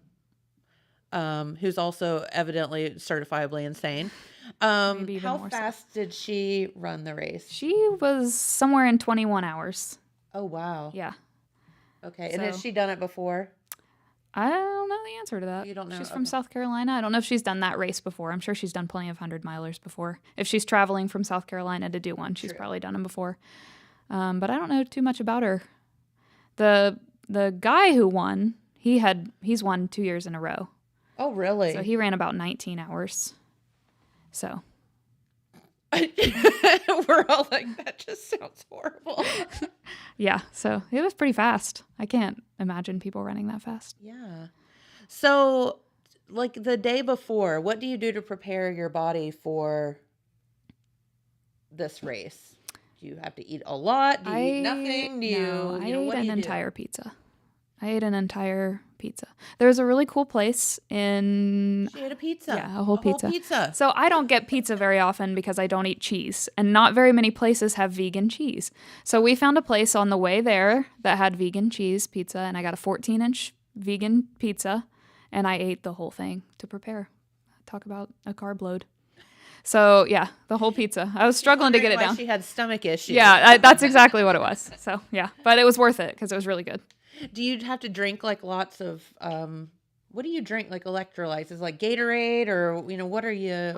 who's also evidently certifiably insane. How fast did she run the race?
She was somewhere in 21 hours.
Oh, wow.
Yeah.
Okay. And has she done it before?
I don't know the answer to that.
You don't know?
She's from South Carolina. I don't know if she's done that race before. I'm sure she's done plenty of 100-milers before. If she's traveling from South Carolina to do one, she's probably done them before. But I don't know too much about her. The guy who won, he's won 2 years in a row.
Oh, really?
So he ran about 19 hours. So
we're all like, that just sounds horrible.
Yeah, so it was pretty fast. I can't imagine people running that fast.
Yeah. So like the day before, what do you do to prepare your body for this race? Do you have to eat a lot? Do you eat nothing?
I ate an entire pizza. I ate an entire pizza. There's a really cool place in...
She ate a pizza.
Yeah, a whole pizza. So I don't get pizza very often because I don't eat cheese. And not very many places have vegan cheese. So we found a place on the way there that had vegan cheese pizza. And I got a 14-inch vegan pizza. And I ate the whole thing to prepare. Talk about a carb load. So yeah, the whole pizza. I was struggling to get it down.
She had stomach issues.
Yeah, that's exactly what it was. So yeah, but it was worth it because it was really good.
Do you have to drink like lots of what do you drink, like electrolytes? Is like Gatorade, or what are you?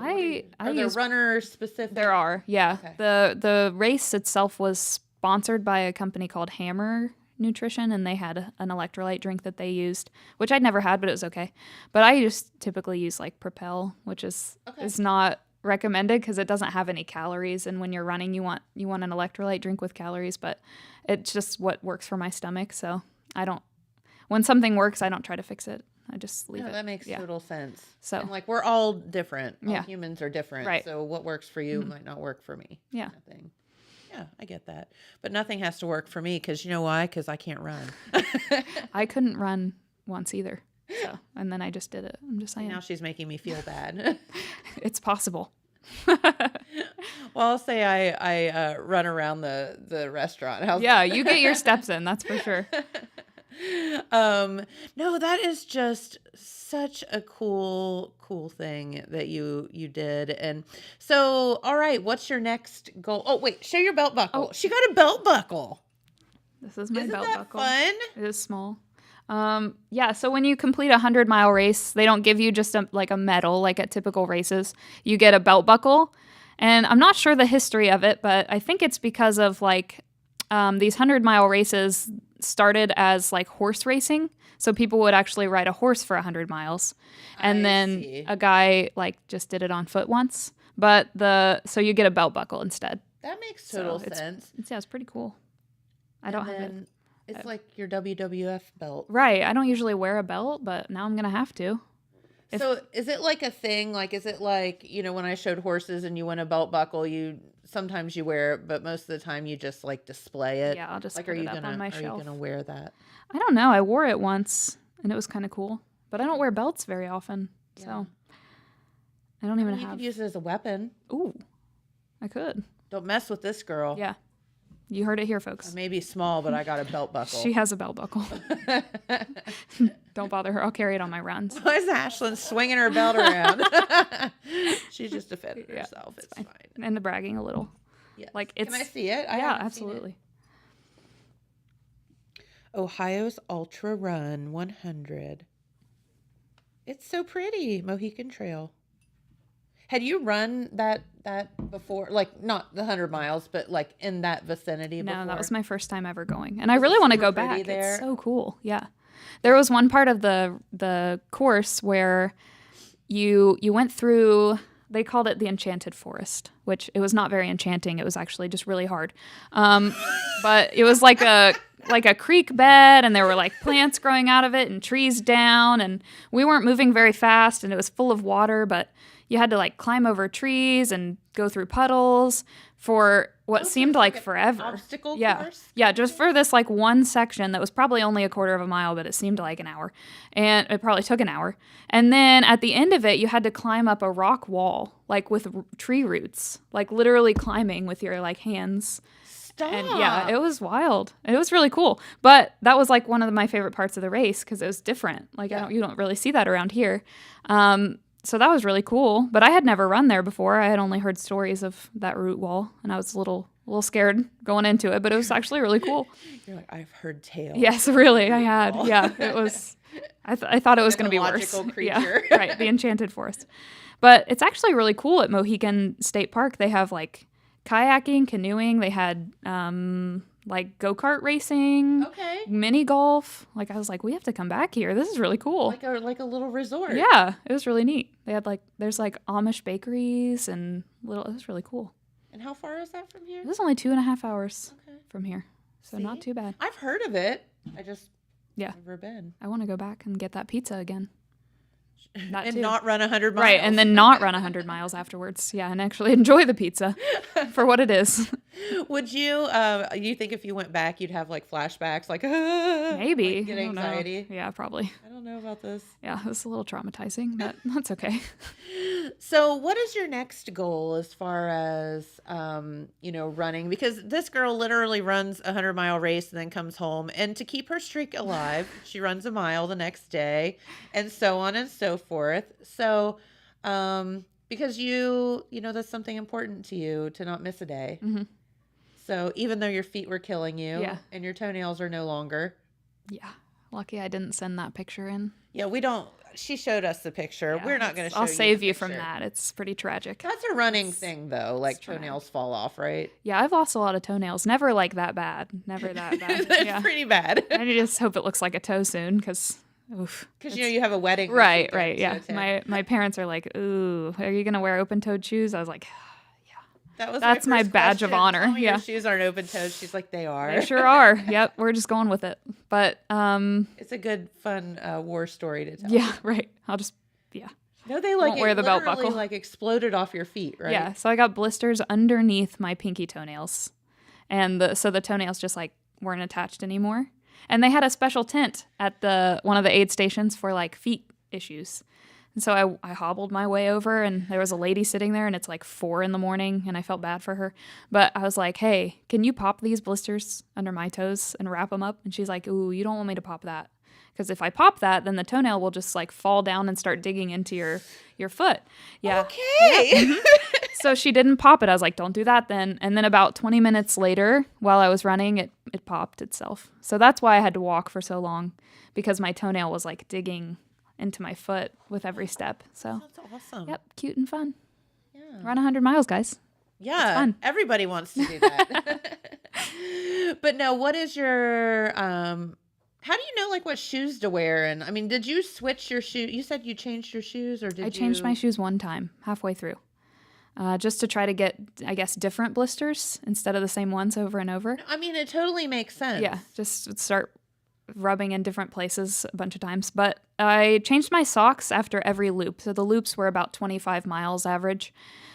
Are there runners specific?
There are, yeah.
Okay.
The race itself was sponsored by a company called Hammer Nutrition, and they had an electrolyte drink that they used, which I'd never had, but it was okay. But I just typically use like Propel, which is not recommended because it doesn't have any calories, and when you're running, you want an electrolyte drink with calories, but it's just what works for my stomach. So when something works, I don't try to fix it. I just leave it.
That makes total sense.
So,
and like, we're all different. All humans are different.
Right.
So what works for you might not work for me.
Yeah.
Kind of thing. Yeah, I get that. But nothing has to work for me because you know why? Because I can't run.
I couldn't run once either. So, and then I just did it. I'm just saying.
Now she's making me feel bad.
It's possible.
Well, I'll say I run around the restaurant.
You get your steps in. That's for sure.
No, that is just such a cool thing that you did. And so, all right, what's your next goal? Oh, wait, show your belt buckle. She got a belt buckle.
This is my belt buckle.
Fun?
It is small. So when you complete a 100-mile race, they don't give you just a medal like at typical races. You get a belt buckle. And I'm not sure the history of it, but I think it's because of these 100-mile races started as like horse racing. So people would actually ride a horse for 100 miles. And then a guy just did it on foot once. But so you get a belt buckle instead.
That makes total sense.
It's pretty cool. I don't have it.
It's like your WWF belt.
Right. I don't usually wear a belt, but now I'm going to have to.
So is it like a thing? Like, is it like, when I showed horses and you win a belt buckle, sometimes you wear it, but most of the time you just display it?
Yeah, I'll just put it up on my shelf.
Are you going to wear that?
I don't know. I wore it once and it was kind of cool, but I don't wear belts very often. Yeah. So I don't even have.
You could use it as a weapon.
Ooh, I could.
Don't mess with this girl.
Yeah. You heard it here, folks.
I may be small, but I got a belt buckle.
She has a belt buckle. Don't bother her. I'll carry it on my runs.
Why is Ashlynn swinging her belt around? She's just defending herself. It's fine.
And the bragging a little.
Yeah.
Can
I see it?
Absolutely.
Ohio's Ultra Run 100. It's so pretty. Mohican Trail. Had you run that before? Not the 100 miles, but in that vicinity before?
No, that was my first time ever going. And I really want to go back.
There?
It's so cool. Yeah. There was one part of the course where you went through, they called it the Enchanted Forest, which it was not very enchanting. It was actually just really hard. But it was like a creek bed, and there were plants growing out of it and trees down, and we weren't moving very fast, and it was full of water, but you had to climb over trees and go through puddles for what seemed like forever.
Obstacle course?
Yeah, just for this one section that was probably only a quarter of a mile, but it seemed like an hour. And it probably took an hour. And then at the end of it, you had to climb up a rock wall, with tree roots, literally climbing with your hands.
Stop.
And yeah, it was wild. It was really cool. But that was one of my favorite parts of the race because it was different. You don't really see that around here. So that was really cool, but I had never run there before. I had only heard stories of that root wall, and I was a little scared going into it, but it was actually really cool.
You're like, I've heard tales.
Yes, really, I had. Yeah, it was. I thought it was going to be worse.
Creature.
Yeah, right, the Enchanted Forest. But it's actually really cool at Mohican State Park. They have kayaking, canoeing. They had go-kart racing, mini golf. I was we have to come back here. This is really cool.
Like a little resort.
Yeah, it was really neat. They had there's Amish bakeries and it was really cool.
And how far is that from here?
It was only 2.5 hours from here, so not too bad.
I've heard of it. I just never been.
I want to go back and get that pizza again.
Not run 100 miles.
Right, and then not run 100 miles afterwards. Yeah, and actually enjoy the pizza for what it is.
Would you think if you went back, you'd have flashbacks,
maybe
get anxiety?
Yeah, probably.
I don't know about this.
Yeah, it was a little traumatizing, but that's okay.
So what is your next goal as far as, running? Because this girl literally runs a 100-mile race and then comes home. And to keep her streak alive, she runs a mile the next day and so on and so forth. So, Because you know, that's something important to you to not miss a day.
Mm-hmm.
So even though your feet were killing you
Yeah.
and your toenails are no longer.
Yeah. Lucky I didn't send that picture in.
Yeah, we don't. She showed us the picture.
Yeah,
We're not going to show
I'll save
the
you from
picture.
that. It's pretty tragic.
That's a running thing, though. Like toenails fall off, right?
Yeah, I've lost a lot of toenails. Never like that bad. Never that bad.
That's
Yeah.
pretty bad.
I just hope it looks like a toe soon because, oof.
Because you have a wedding. this
Right,
weekend
right,
to
yeah.
attend.
My parents are like, ooh, are you gonna wear open-toed shoes? I was like,
That's
my
first
badge of
question.
honor.
Tell me
Yeah.
your shoes aren't open toed. She's like, they are.
they sure are. Yep, we're just going with it. But
It's a good, fun war story to tell.
yeah, right. I'll just
No, they like
won't wear the belt buckle.
like exploded off your feet, right?
Yeah. So I got blisters underneath my pinky toenails, and so the toenails just like weren't attached anymore. And they had a special tent at one of the aid stations for like feet issues. And so I hobbled my way over, and there was a lady sitting there, and it's like 4 a.m, and I felt bad for her. But I was like, hey, can you pop these blisters under my toes and wrap them up? And she's like, ooh, you don't want me to pop that. Because if I pop that, then the toenail will just like fall down and start digging into your foot. Yeah.
Okay.
So she didn't pop it. I was like, don't do that then. And then about 20 minutes later, while I was running, it popped itself. So that's why I had to walk for so long, because my toenail was like digging into my foot with every step. So
That's awesome.
yep, cute and fun.
Yeah.
Run 100 miles, guys.
Yeah.
fun.
Everybody wants to do that. But no, what is your how do you know like what shoes to wear? And I mean, did you switch your shoe? You said you changed your shoes, or did you?
I changed my shoes one time, halfway through, just to try to get, I guess, different blisters instead of the same ones over and over.
I mean, it totally makes sense.
Yeah, just start rubbing in different places a bunch of times. But I changed my socks after every loop. So the loops were about 25 miles average.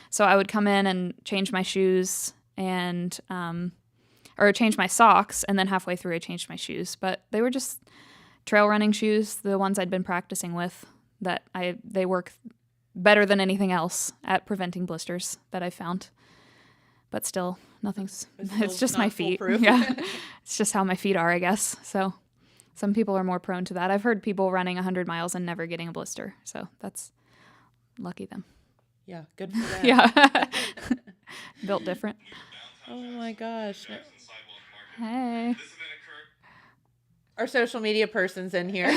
So I would come in and change my shoes and or change my socks, and then halfway through I changed my shoes. But they were just trail running shoes, the ones I'd been practicing with, that they work better than anything else at preventing blisters that I found. But still, it's just my feet. Yeah. It's just how my feet are, I guess. So some people are more prone to that. I've heard people running 100 miles and never getting a blister. So that's lucky them.
Yeah, good for them.
Yeah. Built different.
Oh my gosh.
Hey.
Our social media person's in here.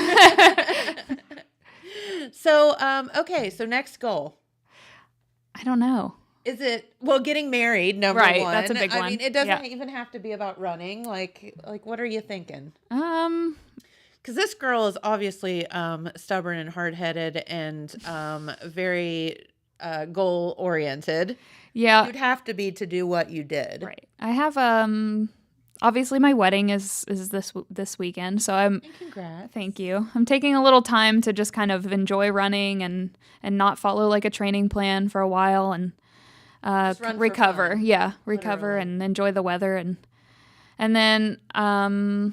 So, okay. So next goal.
I don't know.
Is it, well, getting married, number
Right,
one.
that's a big
I
one.
mean, it doesn't
Yeah.
even have to be about running. Like what are you thinking?
Because
this girl is obviously stubborn and hard-headed and very goal oriented.
Yeah.
You'd have to be to do what you did.
Right. I have obviously my wedding is this weekend, so I'm
Congrats.
thank you. I'm taking a little time to just kind of enjoy running and not follow like a training plan for a while, and
Just run for
recover.
fun,
Yeah, recover
literally.
and enjoy the weather, and then I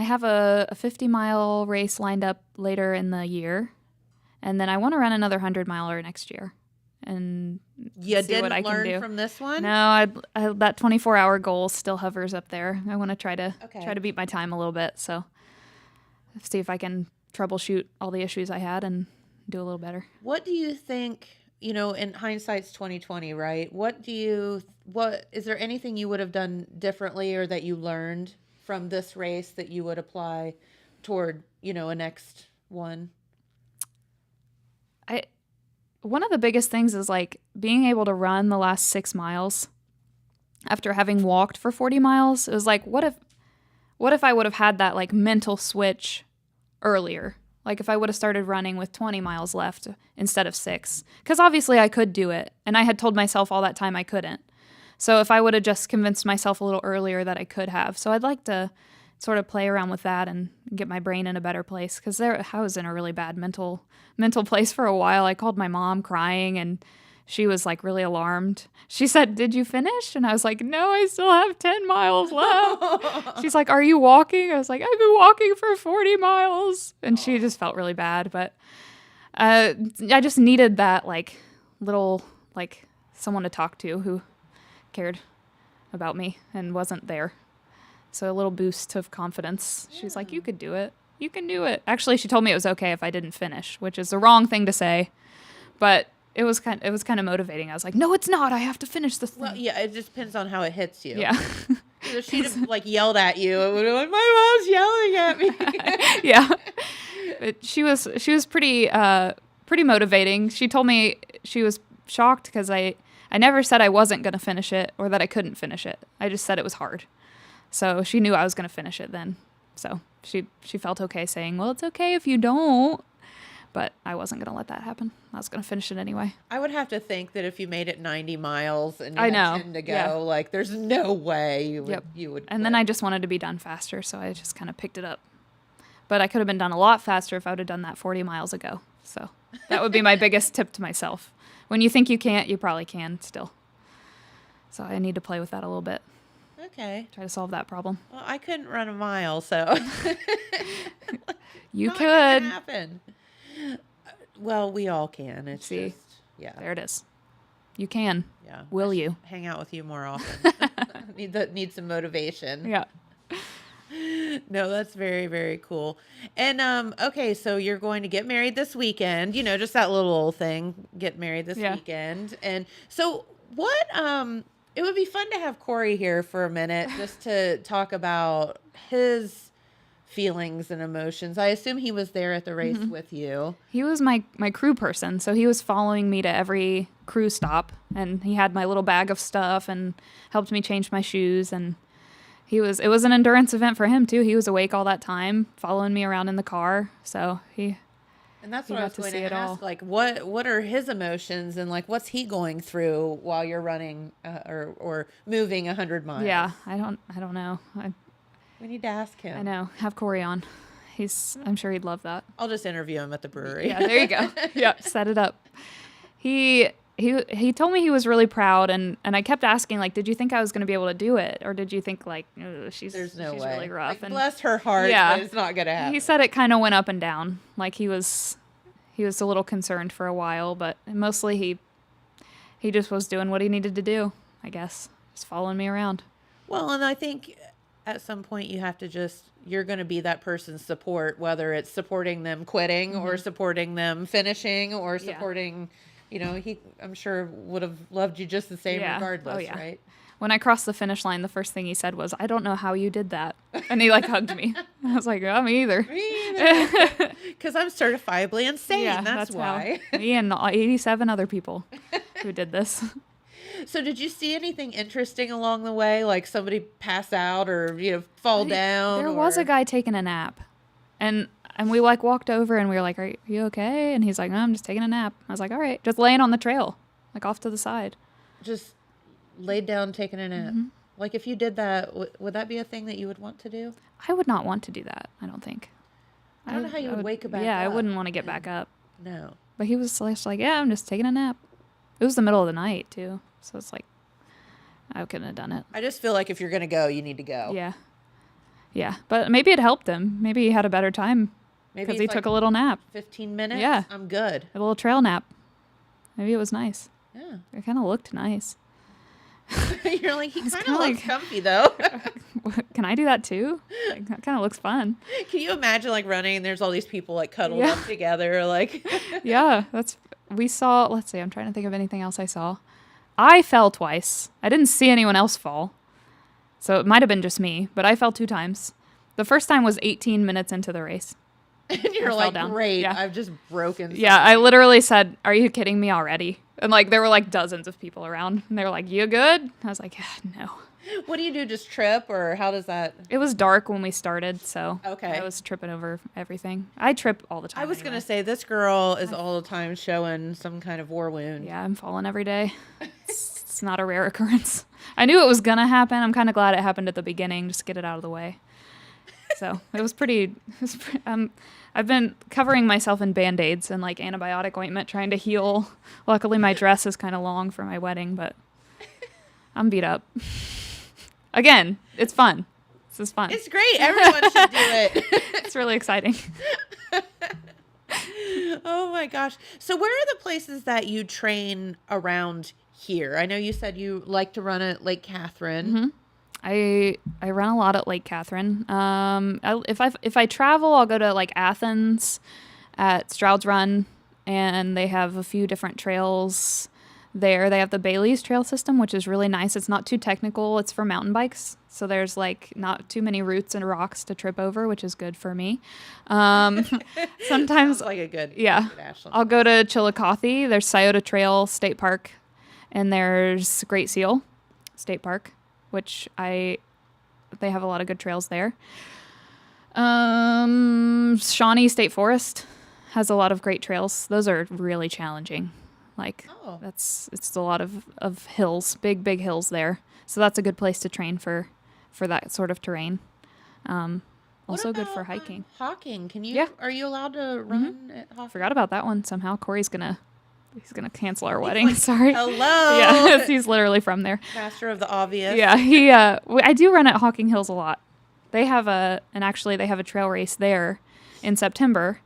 have a 50-mile race lined up later in the year, and then I want to run another 100-miler next year. And
You
see what I
didn't
can
learn
do.
from this one?
No, I that 24-hour goal still hovers up there. I want to try to
Okay.
beat my time a little bit. So see if I can troubleshoot all the issues I had and do a little better.
What do you think, in hindsight's 2020, right? What is there anything you would have done differently or that you learned from this race that you would apply toward, a next one?
One of the biggest things is like being able to run the last 6 miles after having walked for 40 miles. It was like, what if I would have had that like mental switch earlier? Like if I would have started running with 20 miles left instead of 6, because obviously I could do it. And I had told myself all that time I couldn't. So if I would have just convinced myself a little earlier that I could have. So I'd like to sort of play around with that and get my brain in a better place, because I was in a really bad mental place for a while. I called my mom crying, and she was like really alarmed. She said, "Did you finish?" And I was like, "No, I still have 10 miles left." She's like, "Are you walking?" I was like, "I've been walking for 40 miles. And she just felt really bad. But I just needed that like little like someone to talk to who cared about me and wasn't there. So a little boost of confidence. She's like, "You could do it. You can do it." Actually, she told me it was okay if I didn't finish, which is the wrong thing to say. But it was kind of motivating. I was like, no, it's not. I have to finish this thing.
Well, yeah, it just depends on how it hits you.
Yeah.
If she'd have like yelled at you, it would have like, my mom's yelling at me.
Yeah. But she was pretty motivating. She told me she was shocked because I never said I wasn't going to finish it or that I couldn't finish it. I just said it was hard. So she knew I was going to finish it then. So she felt okay saying, well, it's okay if you don't. But I wasn't going to let that happen. I was going to finish it anyway.
I would have to think that if you made it 90 miles and you
I
had
know.
10 to go,
Yeah.
like there's no way you would.
Yep.
You would.
And then I just wanted to be done faster, so I just kind of picked it up. But I could have been done a lot faster if I would have done that 40 miles ago. So that would be my biggest tip to myself. When you think you can't, you probably can still. So I need to play with that a little bit.
Okay.
Try to solve that problem.
Well, I couldn't run a mile, so
You
not
could.
gonna happen. Well, we all can. It's
See?
just yeah.
There it is. You can.
Yeah.
Will
I should
you?
hang out with you more often? Need some motivation.
Yeah.
No, that's very, very cool. And okay, so you're going to get married this weekend. You know, just that little old thing. Get married this weekend. And so what it would be fun to have Corey here for a minute just to talk about his feelings and emotions. I assume he was there at the race with you.
He was my crew person, so he was following me to every crew stop, and he had my little bag of stuff and helped me change my shoes, and it was an endurance event for him too. He was awake all that time, following me around in the car. So
And that's what I
got
was
to
going
see
to
it all.
ask. Like, what are his emotions, and like, what's he going through while you're running or moving 100 miles?
yeah, I don't know.
We need to ask him.
I know. Have Corey on. I'm sure he'd love that.
I'll just interview him at the brewery.
Yeah, there you go. Yeah, set it up. He told me he was really proud, and I kept asking, like, did you think I was going to be able to do it, or did you think like she's
way.
really rough?
Like,
and
bless her heart,
Yeah.
but it's not going to happen.
he said it kind of went up and down. Like he was a little concerned for a while, but mostly he just was doing what he needed to do. I guess just following me around.
Well, and I think at some point you have to you're going to be that person's support, whether it's supporting them quitting or supporting them finishing or supporting, I'm sure would have loved you just the same regardless, right?
When I crossed the finish line, the first thing he said was, I don't know how you did that. And he like hugged me. I was like, oh, me either.
Because I'm certifiably insane.
Yeah,
that's why.
Me and 87 other people who did this.
So did you see anything interesting along the way? Like somebody pass out or, fall down?
There was a guy taking a nap. And we like walked over and we were like, are you okay? And he's like, no, I'm just taking a nap. I was like, all right. Just laying on the trail, like off to the side.
Just laid down taking a nap.
Mm-hmm.
Like if you did that, would that be a thing that you would want to do?
I would not want to do that, I don't think.
I don't know how you would wake back up.
Yeah, I wouldn't want to get back up.
No.
But he was just like, yeah, I'm just taking a nap. It was the middle of the night, too. So it's like, I couldn't have done it.
I just feel like if you're going to go, you need to go.
Yeah. Yeah. But maybe it helped him. Maybe he had a better time because he took a little nap.
15 minutes?
Yeah.
I'm good.
A little trail nap. Maybe it was nice.
Yeah.
It kind of looked nice.
You're like, he kind of
kinda
looks
like-
comfy, though.
Can I do that, too? Like, that kind of looks fun.
Can you imagine, like, running and there's all these people, like, cuddled up together, like...
Yeah. We saw, let's see, I'm trying to think of anything else I saw. I fell twice. I didn't see anyone else fall. So it might have been just me, but I fell 2 times. The first time was 18 minutes into the race.
And you're
fell
like,
down.
great,
Yeah.
I've just broken
Yeah,
something.
I literally said, are you kidding me already? And like there were like dozens of people around. And they were like, you good? I was like, yeah, no.
What do you do, just trip, or how does that...
It was dark when we started, so
Okay.
I was tripping over everything. I trip all the time.
I was going
anyway.
to say, this girl is all the time showing some kind of war wound.
Yeah, I'm falling every day. It's not a rare occurrence. I knew it was going to happen. I'm kind of glad it happened at the beginning, just to get it out of the way. So it was pretty, I've been covering myself in Band-Aids and like antibiotic ointment trying to heal. Luckily my dress is kind of long for my wedding, but I'm beat up. Again, it's fun. This is fun.
It's great. Everyone should do it.
It's really exciting.
Oh my gosh. So where are the places that you train around here? I know you said you like to run at Lake Catherine.
Mm-hmm. I run a lot at Lake Catherine. If I travel, I'll go to like Athens at Stroud's Run. and they have a few different trails there. They have the Bailey's trail system, which is really nice. It's not too technical. It's for mountain bikes. So there's like not too many roots and rocks to trip over, which is good for me. Sometimes
like a good,
yeah,
good Ashlynn.
I'll go to Chillicothe. There's Scioto Trail State Park, and there's Great Seal State Park, which they have a lot of good trails there. Shawnee State Forest has a lot of great trails. Those are really challenging. Like it's a lot of hills, big hills there. So that's a good place to train for that sort of terrain. Also good for hiking.
Hawking. Can you?
Yeah.
Are you allowed to run at Hawking?
Forgot about that one somehow. Corey's gonna cancel our wedding. Sorry.
Hello.
Yeah, he's literally from there.
Master of the obvious.
Yeah, I do run at Hawking Hills a lot. They have a trail race there in September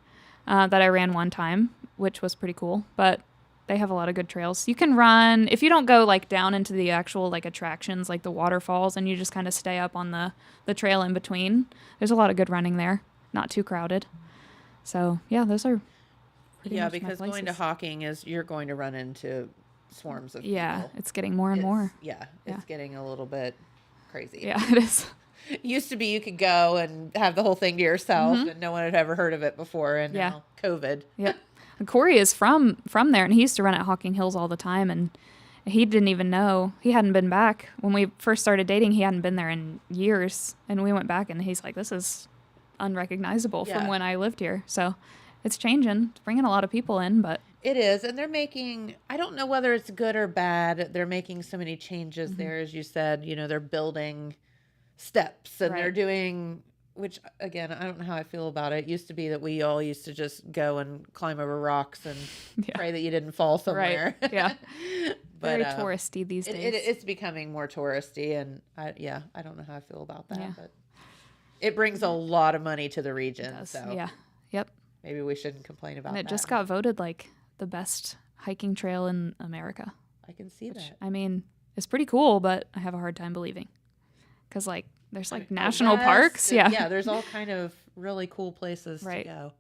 that I ran one time, which was pretty cool. But they have a lot of good trails. You can run if you don't go like down into the actual like attractions like the waterfalls, and you just kind of stay up on the trail in between. There's a lot of good running there, not too crowded. So yeah, those are pretty much my
because
places.
going to Hawking is you're going to run into swarms of people.
Yeah, it's getting more and more.
Yeah, it's getting a little bit crazy.
Yeah, it is.
It used to be you could go and have the whole thing to yourself, and no one had ever heard of it before, and now COVID.
Yep. And Corey is from there, and he used to run at Hawking Hills all the time, and he didn't even know. He hadn't been back. When we first started dating, he hadn't been there in years, and we went back, and he's like, this is unrecognizable from when I lived here. So it's changing. It's bringing a lot of people in, but...
It is, and they're making, I don't know whether it's good or bad, they're making so many changes there, as you said. You know, they're building steps, and they're doing... Which, again, I don't know how I feel about it. It used to be that we all used to just go and climb over rocks and pray that you didn't fall somewhere.
Right. Yeah.
But,
very touristy these days.
It's becoming more touristy, and I don't know how I feel about that. But it brings a lot of money to the region. So
yeah. Yep.
Maybe we shouldn't complain about that.
And it just got voted like the best hiking trail in America.
I can see that.
I mean, it's pretty cool, but I have a hard time believing. Because, like, there's like national parks.
Yeah, there's all kind of really cool places to go.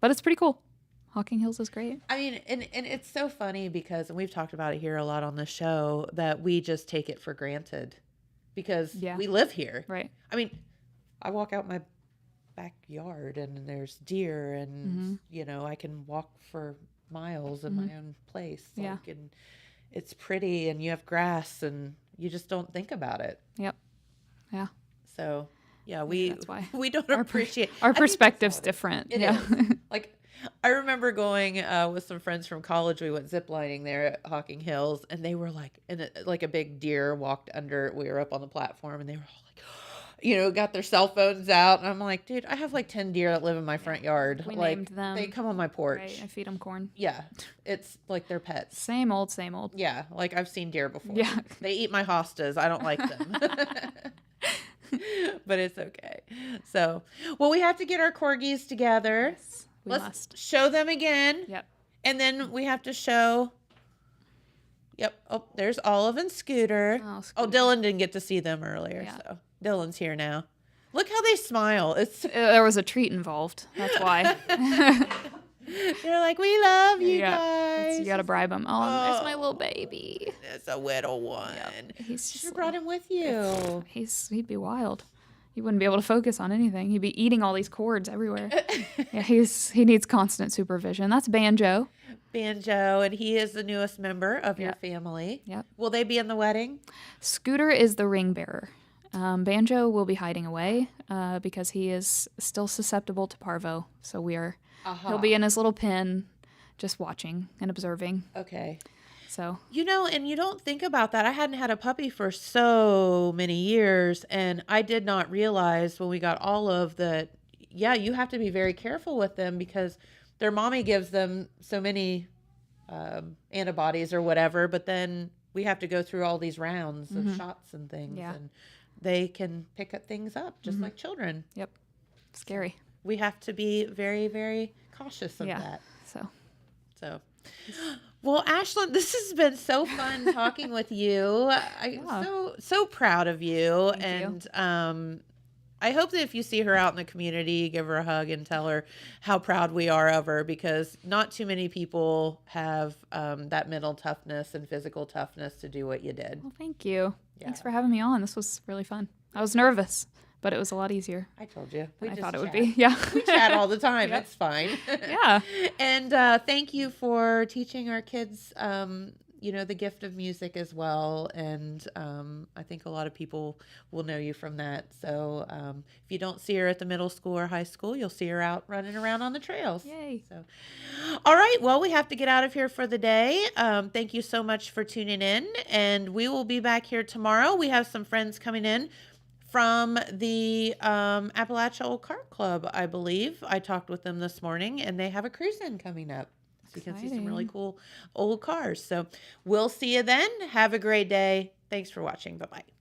But it's pretty cool. Hawking Hills is great.
I mean, and it's so funny because, and we've talked about it here a lot on the show, that we just take it for granted because we live here.
Right.
I mean, I walk out my backyard and there's deer and, you know, I can walk for miles in my own place. Like, and it's pretty and you have grass and you just don't think about it.
Yep. Yeah.
So, yeah,
that's why
we don't appreciate
our perspective's different.
It is. Like, I remember going with some friends from college. We went ziplining there at Hawking Hills, and they were like, like a big deer walked under. We were up on the platform, and they were all like, you know, got their cell phones out. And I'm like, dude, I have like 10 deer that live in my front yard.
We
like,
named them.
They come on my porch.
Right, I feed them corn.
Yeah, it's like they're pets.
Same old.
Yeah, like I've seen deer before.
Yeah.
They eat my hostas. I don't like them. But it's okay. So, well, we have to get our corgis together.
Yes,
Let's show them again.
Yep.
And then we have to show. Yep. Oh, there's Olive and Scooter. Oh, Dylan didn't get to see them earlier. So Dylan's here now. Look how they smile.
There was a treat involved. That's why.
They're like, we love you guys.
You got to bribe them. Oh, there's my little baby.
It's a little one.
Yep.
You should have brought him with you.
He'd be wild. He wouldn't be able to focus on anything. He'd be eating all these cords everywhere. He needs constant supervision. That's Banjo.
And he is the newest member of your family.
Yep.
Will they be in the wedding?
Scooter is the ring bearer. Banjo will be hiding away because he is still susceptible to parvo. So he'll be in his little pen just watching and observing.
Okay.
So,
you know, and you don't think about that. I hadn't had a puppy for so many years, and I did not realize when we got Olive that, you have to be very careful with them because their mommy gives them so many antibodies or whatever, but then we have to go through all these rounds of shots and things, and they can pick up things up just like children.
Yep. Scary.
We have to be very, very cautious of that. So. Well, Ashlynn, this has been so fun talking with you. I'm so proud of you.
Thank you.
I hope that if you see her out in the community, give her a hug and tell her how proud we are of her, because not too many people have that mental toughness and physical toughness to do what you did.
Well, thank you.
Yeah.
Thanks for having me on. This was really fun. I was nervous, but it was a lot easier.
I told you.
I thought it would be. Yeah.
We chat all the time.
Yep.
It's fine.
Yeah.
And thank you for teaching our kids, the gift of music as well. And I think a lot of people will know you from that. So if you don't see her at the middle school or high school, you'll see her out running around on the trails.
Yay.
So, all right. Well, we have to get out of here for the day. Thank you so much for tuning in. And we will be back here tomorrow. We have some friends coming in from the Appalachia Old Car Club, I believe. I talked with them this morning, and they have a cruise-in coming up. So you can see some really cool old cars. So we'll see you then. Have a great day. Thanks for watching. Bye-bye.